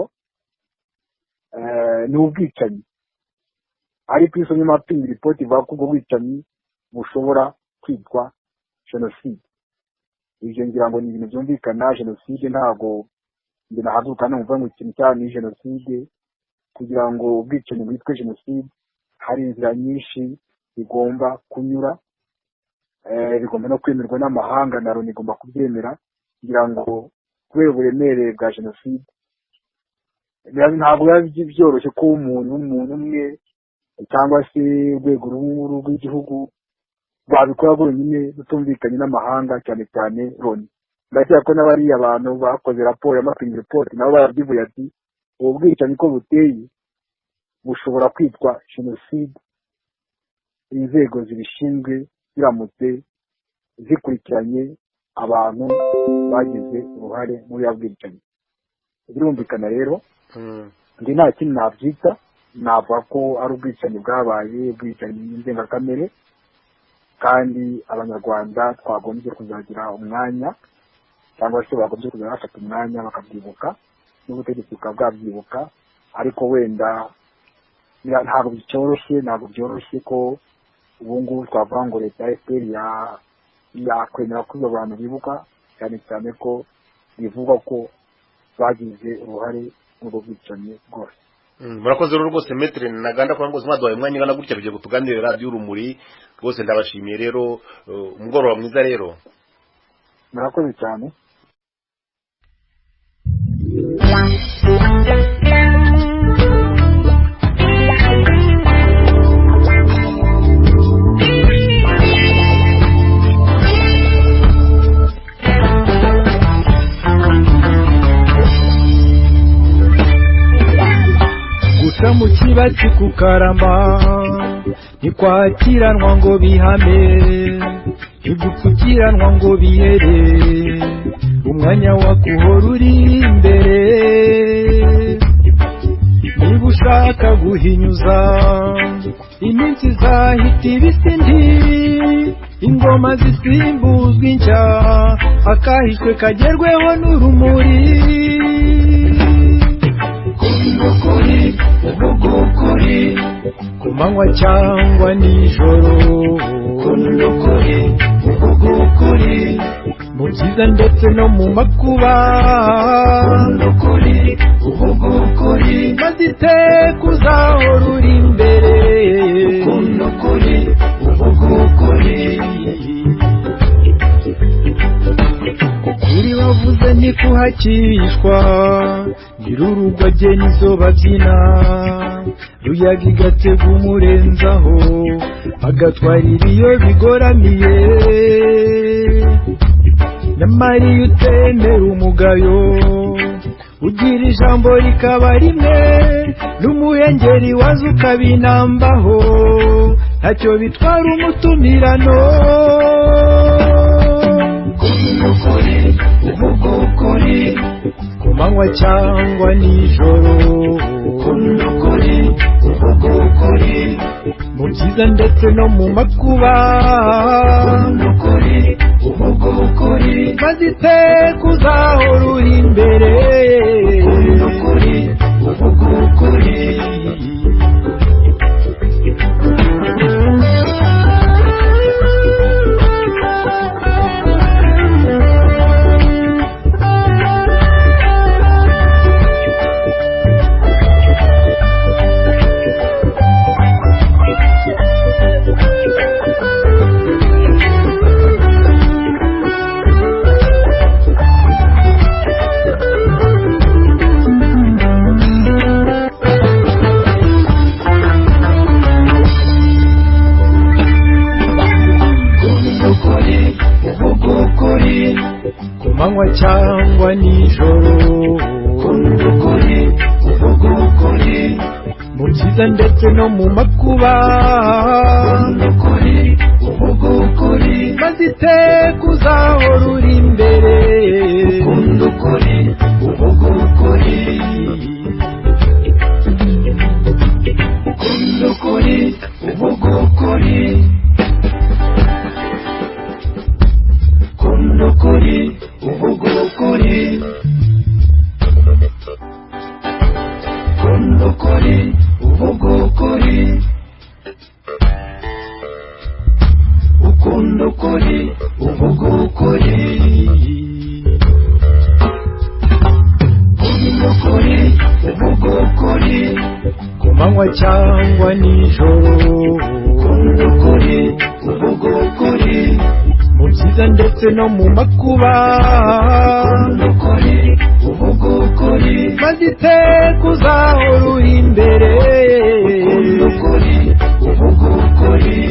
ni ubwicanyi. Ariko isomye mapping report ivuga ko ubwo bwicanyi bushobora kwitwa jenoside. Ibyo ngira ngo ni ibintu byumvikana. Jenoside ntago njye nahaguruka numva ngo ikintu cyane ni jenoside. Kugira ngo ubwicanyi bwitwe jenoside hari inzira nyinshi bigomba kunyura, bigomba no kwemerwa n'amahanga, na Loni igomba kubyemera, kugira ngo kubera uburemere bwa jenoside ntabwo biba byoroshye ko umuntu umwe cyangwa se urwego rw'igihugu babikora bonyine rutumvikanye n'amahanga, cyane cyane Loni. Ndakeka ko n'abariya abantu bakoze raporo ya mapping report nabo barabyivuye ati ubu bwicanyi ko buteye bushobora kwitwa jenoside, inzego zibishinzwe ziramutse zikurikiranye abantu bagize uruhare muri ya bwicanyi. Birumvikana rero ndi nta kintu nabyita, navuga ko ari ubwicanyi bwabaye, ubwicanyi ndengakamere, kandi abanyarwanda twagombye kuzagira umwanya, cyangwa se bagombye kuzajya bafata umwanya bakabyibuka, n'ubutegetsi bukaba bwabyibuka. Ariko wenda ntabwo byoroshye ko ubu ngubu twavuga ngo leta ya FPR yakwemera ko abo bantu bibuka, cyane cyane ko bivugwa ko bagize uruhare mu bwicanyi bwose. Murakoze rero rwose Maître Ntaganda kwa ngo mwaduhaye umwanya ngana gutya bije kutuganirira Radio Urumuri, rwose ndabashimiye rero, umugoroba mwiza rero. Murakoze cyane. guca mu kibatsi kukarama ntikwakiranwa ngo bihame, ntidupfukiranwa ngo bihere, umwanya wakuhora uri imbere. Niba ushaka guhinyuza iminsi izahita ibisi indi, ingoma zisimbuzwa inshya, akahishwe kagerweho n'urumuri. Ukuri uvuga ukuri ku manywa cyangwa nijoro, ukuri uvuga ukuri mu byiza ndetse no mu makuba, ukuri uvuga ukuri maze iteka uzahora uri imbere. Ukuri uvuga ukuri, ukuri wavuze ntikuhakishwa, nyir'urugo agena izo babyina, ruyaga igatega umurenzaho, agatwarira iyo bigoramiye. Nyamara iyo utemera umugayo, ugira ijambo rikaba rimwe, n'umuhengeri waza ukabinambaho, ntacyo bitwara umutumirano. Ukuri uvuga ukuri ku manywa cyangwa nijoro, ukuri uvuga ukuri mu byiza ndetse no mu makuba, ukuri uvuga ukuri maze iteka uzahora uri imbere. Ukuri uvuga ukuri. Cyangwa nijoro, ukuri uvuga ukuri mu byiza ndetse no mu makuba, ukuri uvuga ukuri maze iteka uzahora uri imbere. Ukuri uvuga ukuri, ukuri uvuga ukuri, ukuri uvuga ukuri, ukuri uvuga ukuri, ukunda ukuri uvuga ukuri, ukuri uvuga ukuri ku manywa cyangwa nijoro, ukuri uvuga ukuri mu byiza ndetse no mu makuba, ukuri uvuga ukuri maze iteka uzahora uri imbere. Ukuri uvuga ukuri.